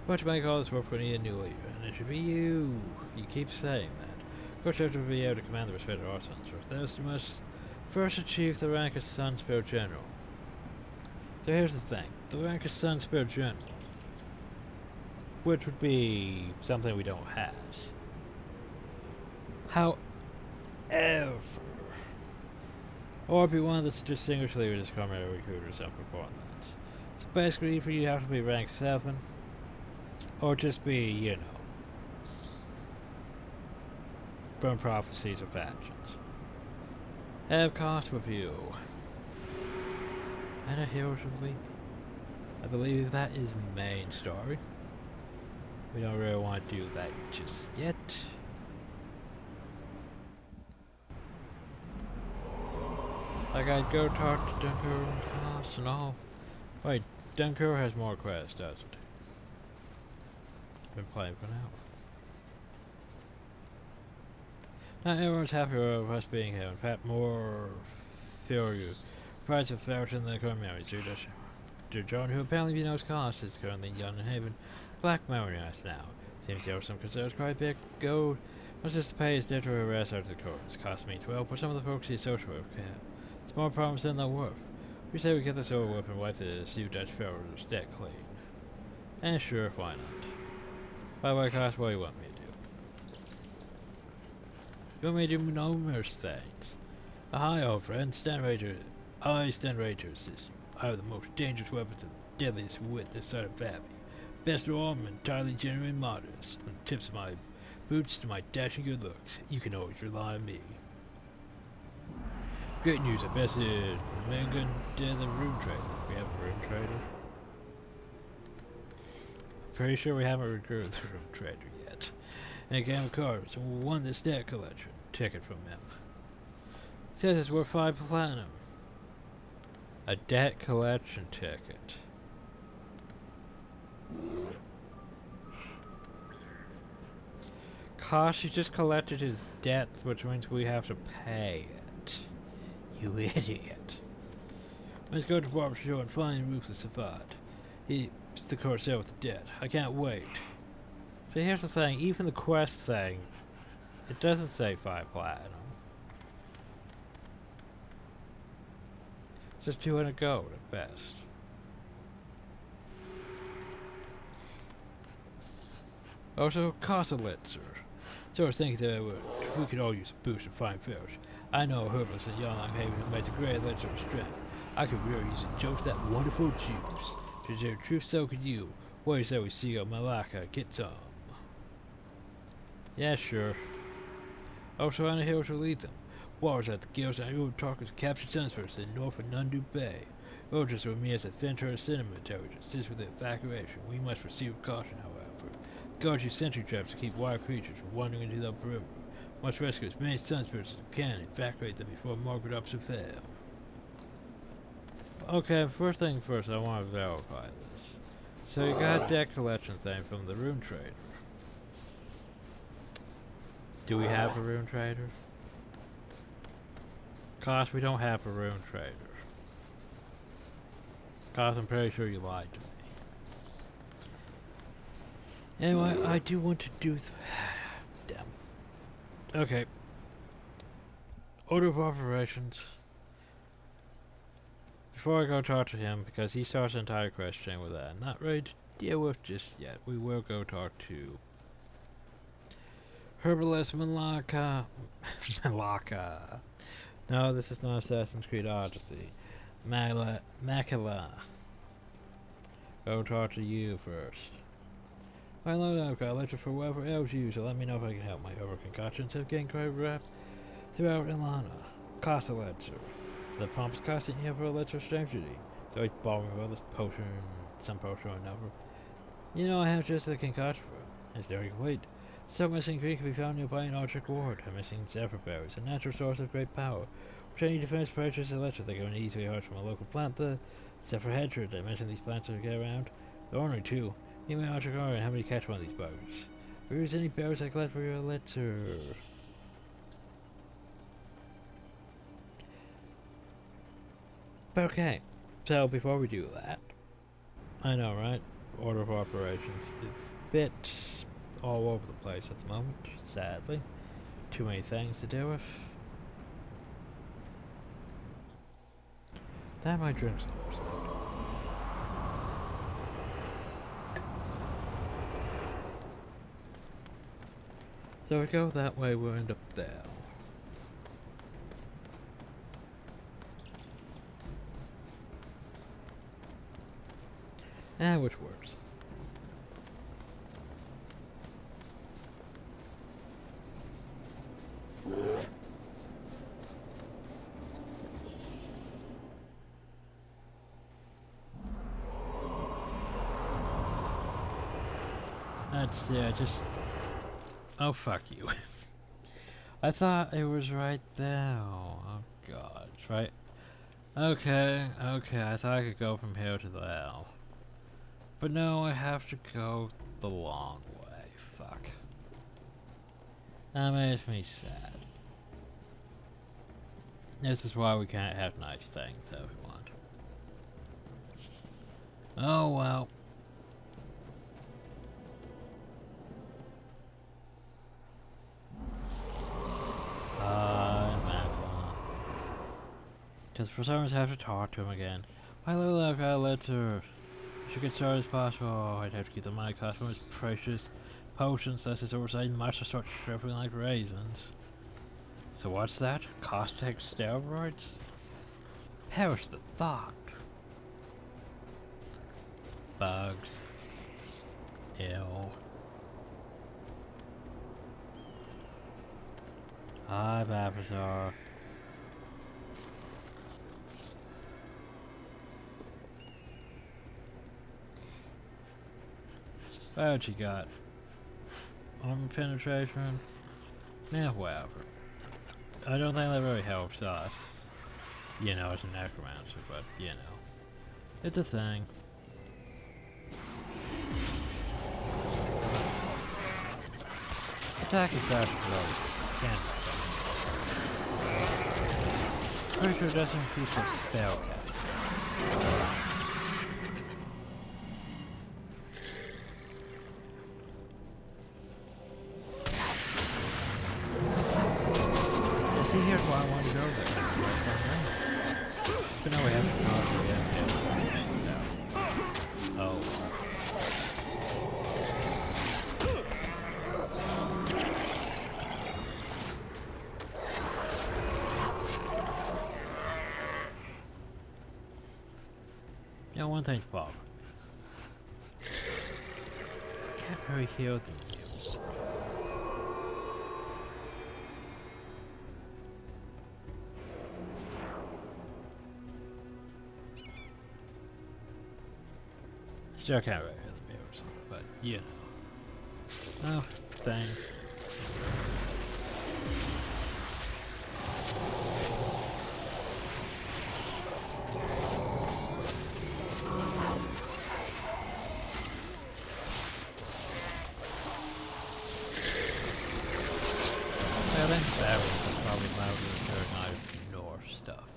But to make all this work, we need a new leader, and it should be you. You keep saying that. Coach have to be able to command the respect of our Sunsville. Thus, you must first achieve the rank of Sunsville General. So here's the thing. The rank of Sunsville General, which would be something we don't have. However, or be one of the distinguished leaders, comrade recruiters, and performance. So basically, either you have to be rank 7, or just be, you know, from prophecies or factions. Have cost review. And a hero's relief. I believe that is main story. We don't really want to do that just yet. Like, I'd go talk to Dunker and Haas and all. Wait, Dunker has more quests, doesn't he? been playing for now. Not everyone's happy with us being here. In fact, more fear you. Price of Ferriton than Cormary, Sir John, who apparently knows cost, is currently young in Haven. Black memory us now. Seems to have some concerns quite big. Gold wants us to pay his debt to arrest out of the courts. Cost me 12 for some of the folks he's social with. It's more problems than they're worth. We say we get this over with and wipe the Sea Dutch Pharaoh's debt clean. And sure, why not? By the way, Cost, what do you want me to do? You want me to do numerous things. Hi, old friend, I stand ready to assist you. I have the most dangerous weapons and deadliest wit this side of Valley. Best of all, I'm entirely genuine and modest. From the tips of my boots to my dashing good looks, you can always rely on me. Great news, I bested Megan did the room trader. We have a room trader. Pretty sure we haven't recruited the room trader yet. And a game of cards, and we won this debt collection ticket from him. Says it's worth 5 platinum. A debt collection ticket. Gosh, he just collected his debt, which means we have to pay it. You idiot. Let's go to Barb's show and find Ruthless Savad. He's the corsair with the debt. I can't wait. So here's the thing, even the quest thing, it doesn't say 5 platinum. It's just 200 gold at best. Also, Kosselitzer. So I was thinking that we could all use a boost of fine fish. I know a herbalist in Yonlang who makes a great elixir of strength. I could really use a jolt that wonderful juice. To tell the truth, so could you. What do you say we see on Malacca? Get some. Yeah, sure. Also, on the hills will lead them. Wars at the guilds and old talkers captured Sunspurs in North and Nundu Bay. Soldiers with me as a Ventura Cemetery to assist with the evacuation. We must proceed with caution, however. Guard your sentry traps to keep wild creatures from wandering into the perimeter. Must rescue as many Sunspurs as we can and evacuate them before Margaret ups her fail. Okay, first thing first, I want to verify this. So you got a debt collection thing from the rune trader. Do we have a rune trader? Cause we don't have a rune trader. Cause I'm pretty sure you lied to me. Anyway, I do want to do damn. Okay. Order of operations. Before I go talk to him, because he starts an entire quest chain with that, I'm not ready to deal with just yet. We will go talk to Herbalist Malacca. Malacca. No, this is not Assassin's Creed Odyssey. Makala. Go talk to you first. I know that I've got a letter for whoever else you, so let me know if I can help. My over concoctions have gained quite wrapped throughout Ilana. Cost a letter. The pompous cost that you have for a letter of stranger. So I bought me all this potion, some potion or another. You know I have just the concoction for it. It's very complete. So missing Greek can be found nearby in Arctic Ward. A missing zephyr berries, a natural source of great power. Which any defense purchase a letter. They go an easy hard from a local plant, the zephyr hedger. I mentioned these plants will get around. They're ornery too. You may Arctic Ward and how many catch one of these bugs. Or use any berries I collect for your letter. Okay, so before we do that, I know, right? Order of operations. It's a bit all over the place at the moment, sadly. Too many things to deal with. That might drink some more stuff. So we go that way, we'll end up there. Which works. That's, yeah, just... Oh, fuck you. I thought it was right there. Oh, God. Right? Okay, I thought I could go from here to there. But no, I have to go the long way. fuck. That makes me sad. This is why we can't have nice things, everyone. Oh well. Because for some reason I have to talk to him again. My little I've got a letter. Should get started as possible. I'd have to keep the money cost from his precious potions, thus his oversight must have start shriveling like raisins. So what's that? Caustic steroids? Perish the thought. Bugs. Ew. Hi, Babazar. What you got? Armor penetration? Yeah, whatever. I don't think that really helps us. You know, as a necromancer, but, you know. It's a thing. Attack is dash close. Can't. Pretty sure it doesn't increase the spell casting. See, here's why I want to go there. But now we have to talk to the Oh. Yeah, one thing's Bob. Can't really heal them. Still can't really hear the mirrors, but you know. Oh, thanks. I think that was probably louder than I ignore stuff.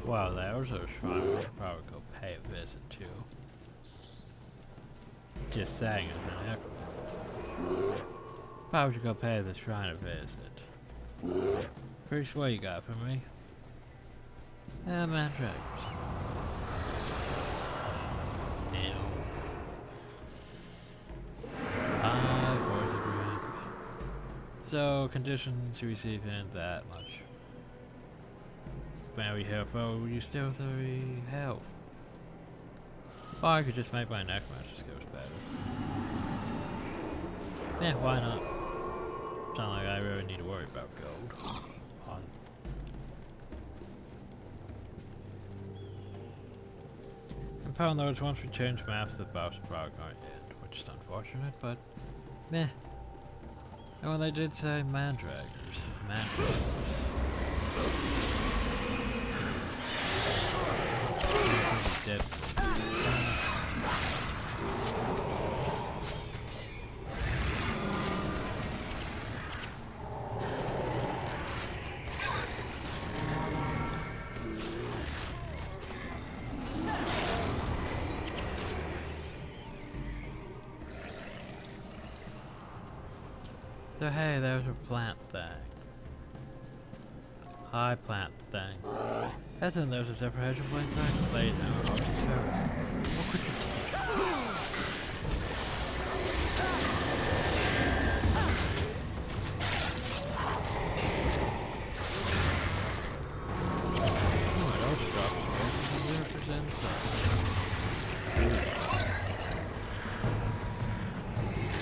Wow, that was a shrine we should probably go pay a visit to. Just saying as an necromancer. Probably should go pay the shrine a visit. Pretty sure you got for me. Man, dragons. Ew. Voice agreement. So, conditions to receive in that much. Very helpful, will you still 3 health? Or I could just make my necromancer skills better. Yeah, why not? It's not like I really need to worry about gold. And found those once we change maps, the boss are probably going to end, which is unfortunate, but meh. And when they did say mandragors. Dead. So hey, there's a plant thing. Hi, plant thing. As in there's a separate hedge of plain sight slate and our options terrace. What could you do? Oh, it also drops 0% something.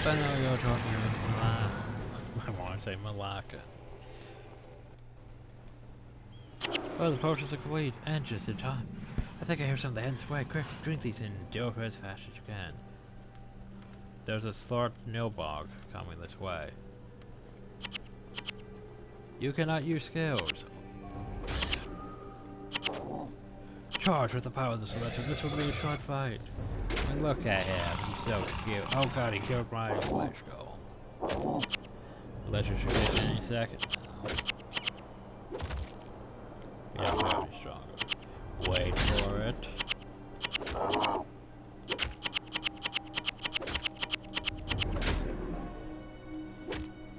But now we go talking to Malacca. I want to say Malacca. Oh, the potions are complete, and just in time. I think I hear something heading this way. Quick, drink these and do it as fast as you can. There's a Slart Nilbog coming this way. You cannot use skills. Charge with the power of the Celestial. This will be a short fight. And look at him. He's so cute. Oh god, he killed my flesh skull. Ledger should hit any second now. Yeah, very stronger. Wait for it.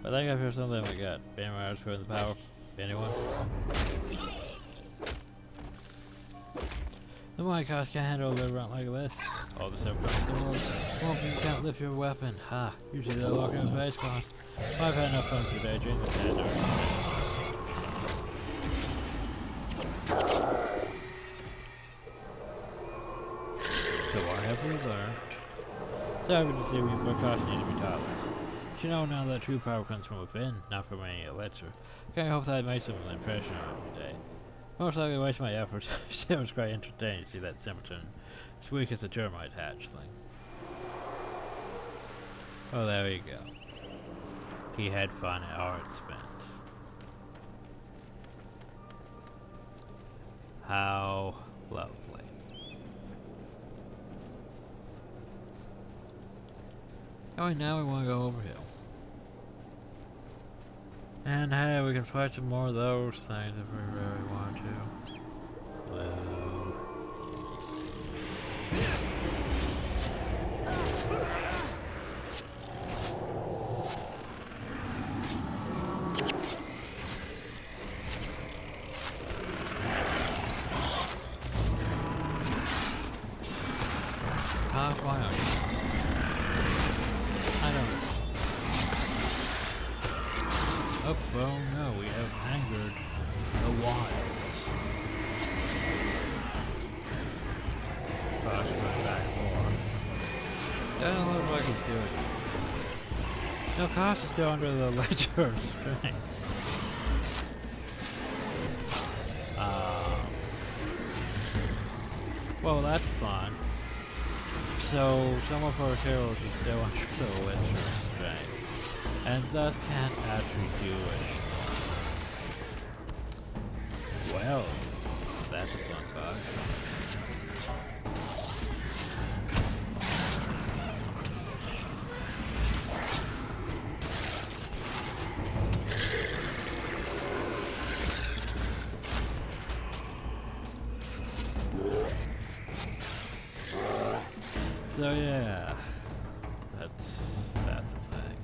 I think I hear something we got. Anyone for the power? Anyone? The Minecraft can't handle a little run like this. All the stuff comes to work. Well, you can't lift your weapon. Ha! Usually they're locking in space pod. I've had enough fun today, drink the standard. So what have we learned? Sorry to see what caution you to be taught lessons. You know now that true power comes from within, not from any elixir. I hope that made some impression on you today. Most likely waste my efforts. It was quite entertaining to see that simpleton as weak as a termite hatch thing. Oh, there you go. He had fun at our expense. How lovely. Alright, now we want to go over here. And hey, we can fight some more of those things if we really want to. Why not? I don't know. Oh, well, no, we have angered the wilds. Gosh, going back more. Doesn't look like he's doing it. No, Kosh is still under the ledger of strength. Well, that's fun. So, some of our heroes are still under the ledger of strength. And thus can't actually do it. Well, that's a fun bug. So yeah, that's the thing.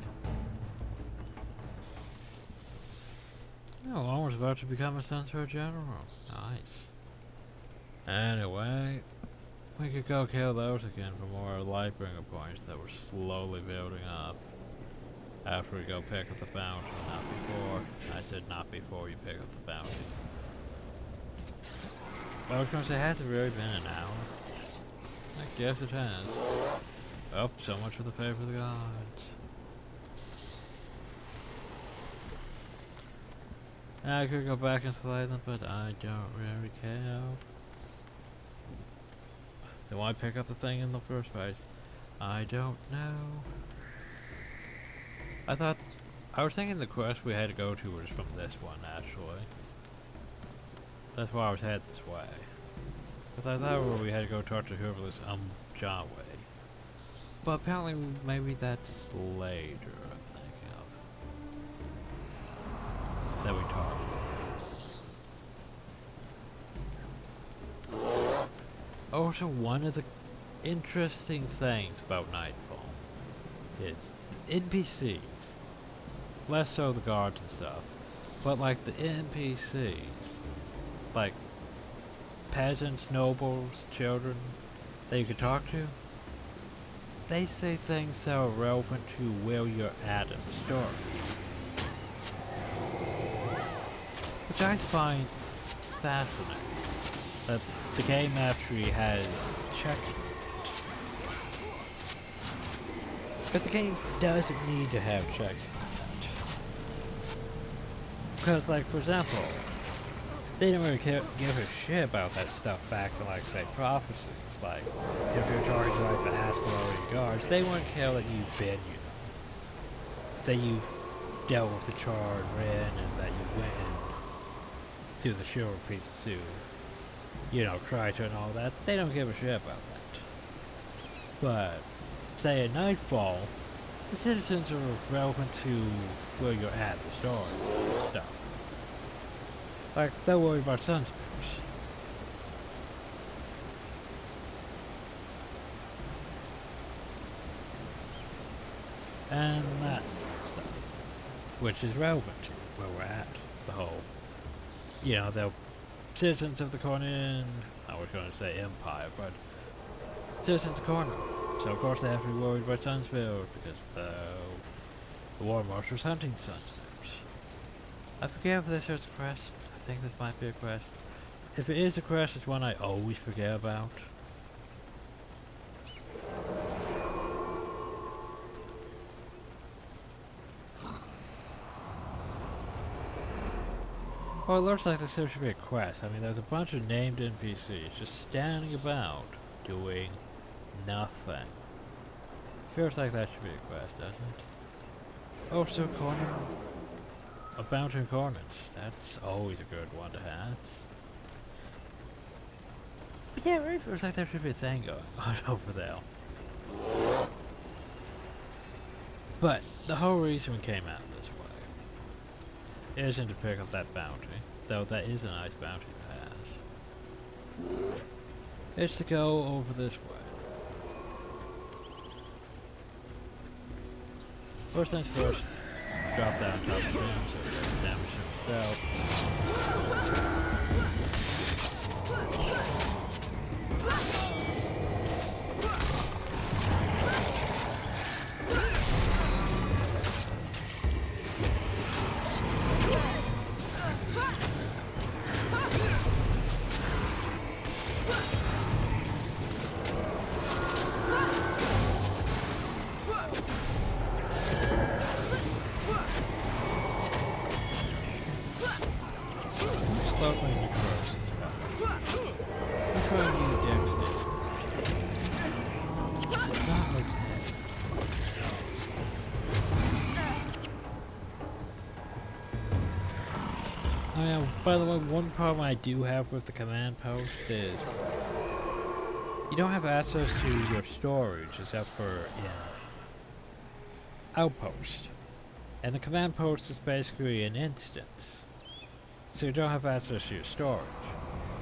Oh, almost about to become a Censor General. Nice. Anyway, we could go kill those again for more Lightbringer points that were slowly building up. After we go pick up the fountain, not before. I said not before you pick up the fountain. Well, I was gonna say, has it really been an hour? I guess it has. Oh, so much for the favor of the gods. I could go back and slay them, but I don't really care. Then why pick up the thing in the first place? I don't know. I was thinking the quest we had to go to was from this one, actually. That's why I was headed this way. Because I thought we had to go talk to whoever this John way. But apparently maybe that's later, I'm thinking of. That we talked about. Also, one of the interesting things about Nightfall is NPCs. Less so the guards and stuff. But like the NPCs, like peasants, nobles, children that you can talk to, they say things that are relevant to where you're at in the story. Which I find fascinating. That the game actually has checked. Because the game doesn't need to have checks on that. Because, like, for example, they don't really give a shit about that stuff back in, like, say, prophecies. Like, if you're talking to, like, the Ascalonian guards, they wouldn't care that you've been, that you've dealt with the charred Ren and that you went to the Shield Priest to, Kryta and all that. They don't give a shit about that. But, say at Nightfall, the citizens are relevant to where you're at, the story and stuff. Like, they're worried about Sunspears. And that stuff. Which is relevant to where we're at. The whole, the citizens of the Cornin, I was going to say Empire, but citizens of Cornin. So of course they have to be worried about Sunspears because the War Marshal's hunting Sunspears. I forget if this is a quest. I think this might be a quest. If it is a quest, it's one I always forget about. Well, it looks like this should be a quest. I mean, there's a bunch of named NPCs just standing about doing nothing. Feels like that should be a quest, doesn't it? Oh, so a bounty in Cornets. That's always a good one to have. But yeah, it really feels like there should be a thing going on over there. But the whole reason we came out this way isn't to pick up that bounty, though that is a nice bounty to have. It's to go over this way. First things first, drop down top of him so he doesn't damage himself. By the way, one problem I do have with the command post is you don't have access to your storage except for in Outpost. And the command post is basically an instance. So you don't have access to your storage.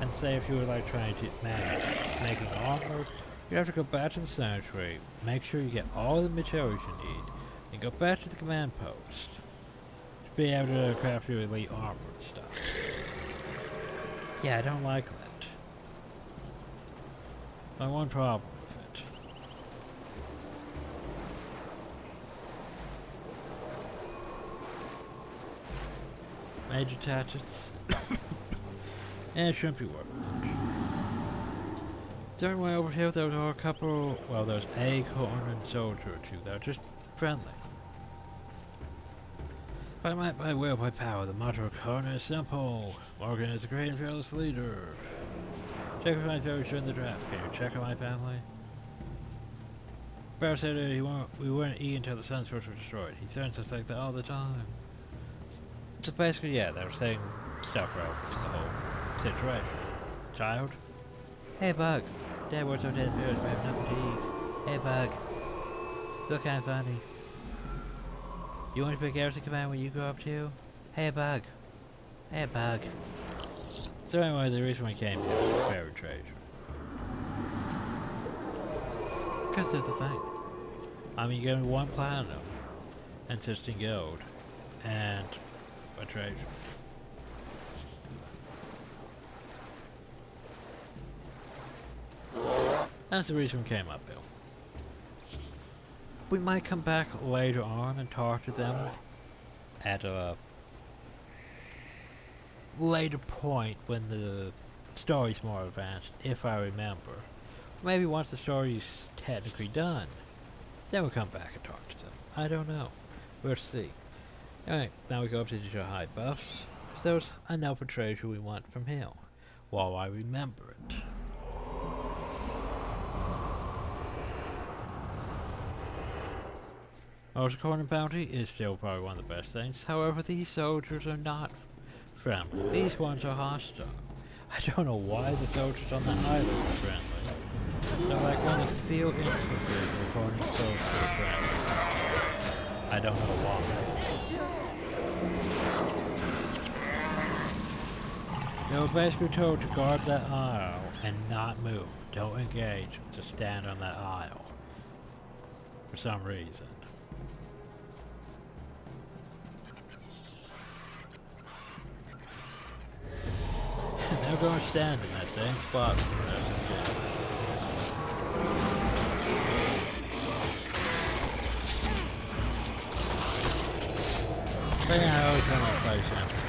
And say if you were like trying to manage making armor, you have to go back to the sanctuary, make sure you get all the materials you need, and go back to the command post to be able to craft your elite armor and stuff. Yeah, I don't like that. My one problem with it. Major tactics. And it shouldn't be worth much. Certain way over here there were a couple, well there's a Cornin soldier or two that are just friendly. By might, by will, by power, the motto of Cornin is simple. Morgan is a great and fearless leader. Check if my family in the draft. Can you check on my family? Bear said we weren't eating until the sun's first were destroyed. He sends us like that all the time. So basically, yeah, they were saying stuff about the whole situation. Child? Hey, Bug. Dad works so dead spirits, we have nothing to eat. Hey, Bug. Look kind of funny. You want to pick Garrison Command when you grow up too? Hey, Bug. Hey, Bug. So anyway, the reason we came here was to buried treasure. Because there's a thing. I mean, you get 1 platinum, and 16 gold, and a treasure. That's the reason we came up here. We might come back later on and talk to them at a later point when the story's more advanced, if I remember. Maybe once the story's technically done. Then we'll come back and talk to them. I don't know. We'll see. Alright, now we go up to the high buffs. There's another treasure we want from him, while I remember it. Most corner bounty is still probably one of the best things. However, these soldiers are not friendly. These ones are hostile. I don't know why the soldiers on the island are friendly. They're like one of the few instances recording soldiers are friendly. I don't know why. They were basically told to guard that aisle and not move. Don't engage, just stand on that aisle. For some reason. They're going to stand in that same spot for the rest of the game. But yeah, I always come on play champions.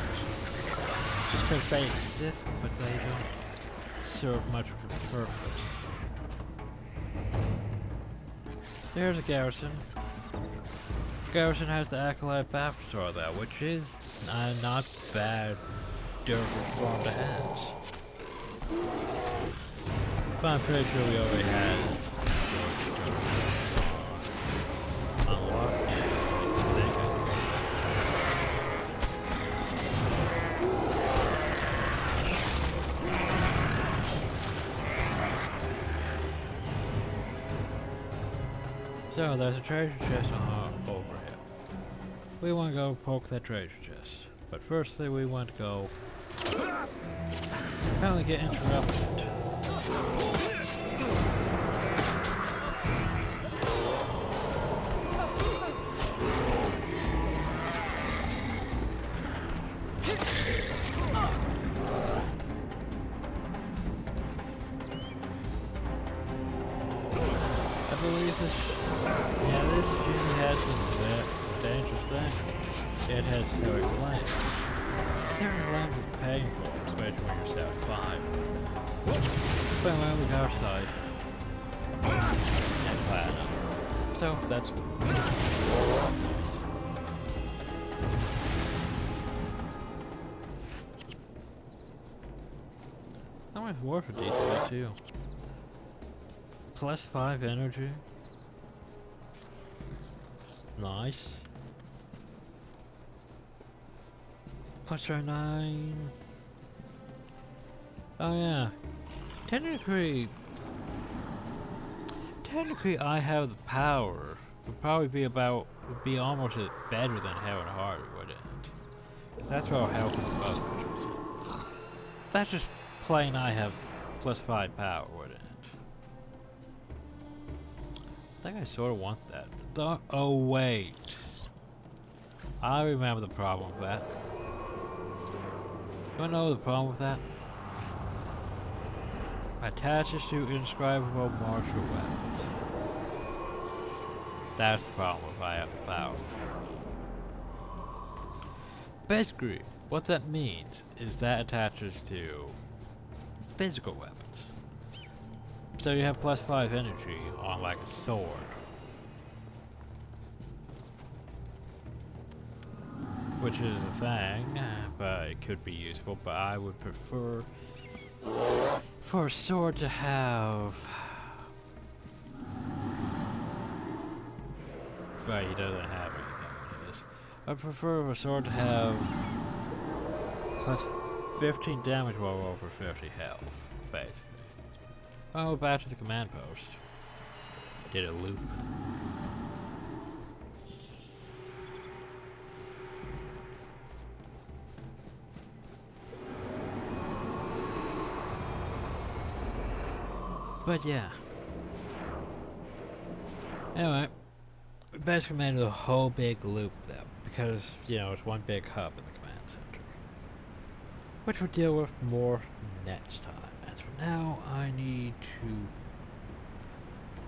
Just because they exist, but they don't serve much of a purpose. There's a garrison. Garrison has the Acolyte Battle Sword though, which is not bad durable form to have. But I'm pretty sure we already had unlocked. So there's a treasure chest over here. We want to go poke that treasure chest. But firstly we want to go apparently get interrupted. I believe this usually has some dangerous things. It has stoic flames. Certain flames is painful, especially when you're set 5. But when we go outside, and platinum. So that's nice. That one's worth a decent bit too. Plus 5 energy. Nice. Plus 9. Oh yeah. Technically I have the power. Would probably be almost better than Hell and Hardy, wouldn't it? 'Cause that's what help with the buffers. That's just plain I have plus 5 power, wouldn't it? I think I sort of want that. Oh wait. I remember the problem with that. You wanna know the problem with that? Attaches to inscribable martial weapons. That's the problem if I have the power. Basically, what that means is that attaches to physical weapons. So you have plus 5 energy on like a sword. Which is a thing, but it could be useful, but I would prefer for a sword to have... Right, he doesn't have anything with this. I prefer a sword to have plus 15 damage while over 50 health, basically. Oh, back to the command post. Did a loop. But yeah. Anyway, we basically made a whole big loop though, because, you know, it's one big hub in the command center. Which we'll deal with more next time. As for now, I need to...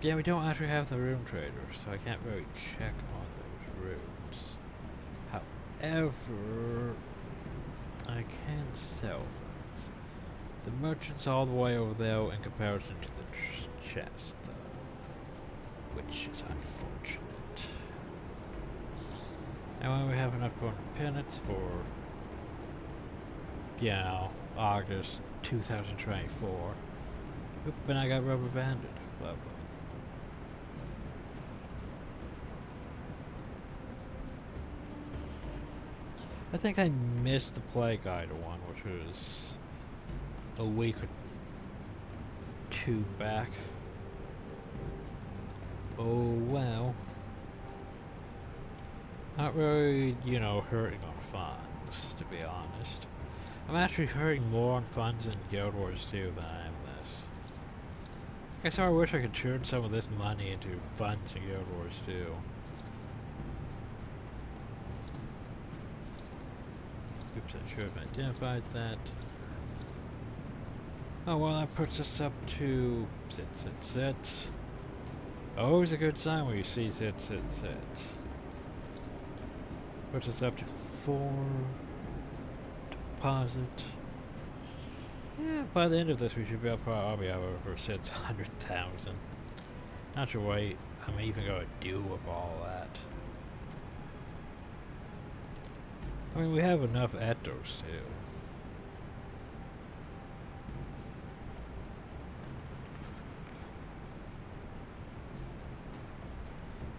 Yeah, we don't actually have the room traders, so I can't really check on those rooms. However, I can sell those. The merchant's all the way over there in comparison to the chest, though. which is unfortunate. And when we have enough golden penance for, you know, August 2024, oop, and I got rubber banded. Lovely. I think I missed the Plague Idol one, which was a week or two back. Oh well. Not really, you know, hurting on funds, to be honest. I'm actually hurting more on funds in Guild Wars 2 than I am this. I guess I wish I could turn some of this money into funds in Guild Wars 2. Oops, I should have identified that. Oh well, that puts us up to sit. Always a good sign when you see sit. Puts us up to 4 deposit. Yeah, by the end of this we should be up probably over 600,000. Not sure what I'm even going to do with all that. I mean, we have enough at those too.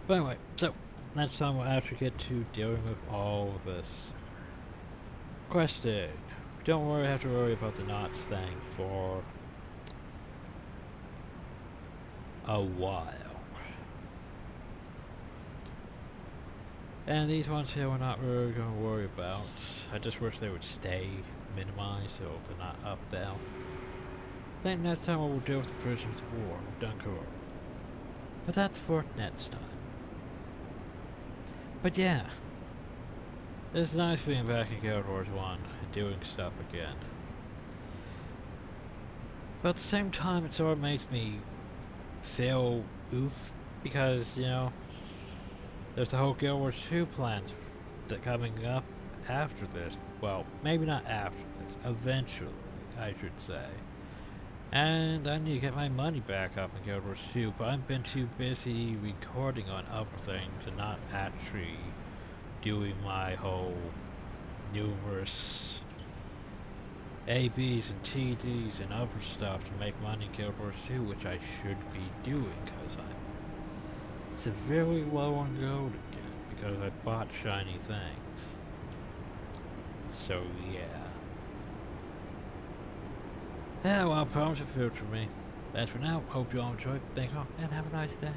But anyway, so next time we'll actually get to dealing with all of this questing. Don't worry, have to worry about the knots thing for a while. And these ones here we're not really going to worry about. I just wish they would stay minimized so they're not up there. I think next time we'll deal with the prisoners of war. We've done cool. But that's for next time. But yeah. It's nice being back in Guild Wars 1 and doing stuff again. But at the same time it sort of makes me feel oof because, you know, there's the whole Guild Wars 2 plans that coming up after this. Well, maybe not after this. Eventually, I should say. And I need to get my money back up in Guild Wars 2, but I've been too busy recording on other things and not actually doing my whole numerous ABs and TDs and other stuff to make money in Guild Wars 2, which I should be doing because I'm severely low on gold again because I bought shiny things. So yeah. Yeah, well, I promise a future me. That's for now. Hope you all enjoyed. Thank you all, and have a nice day.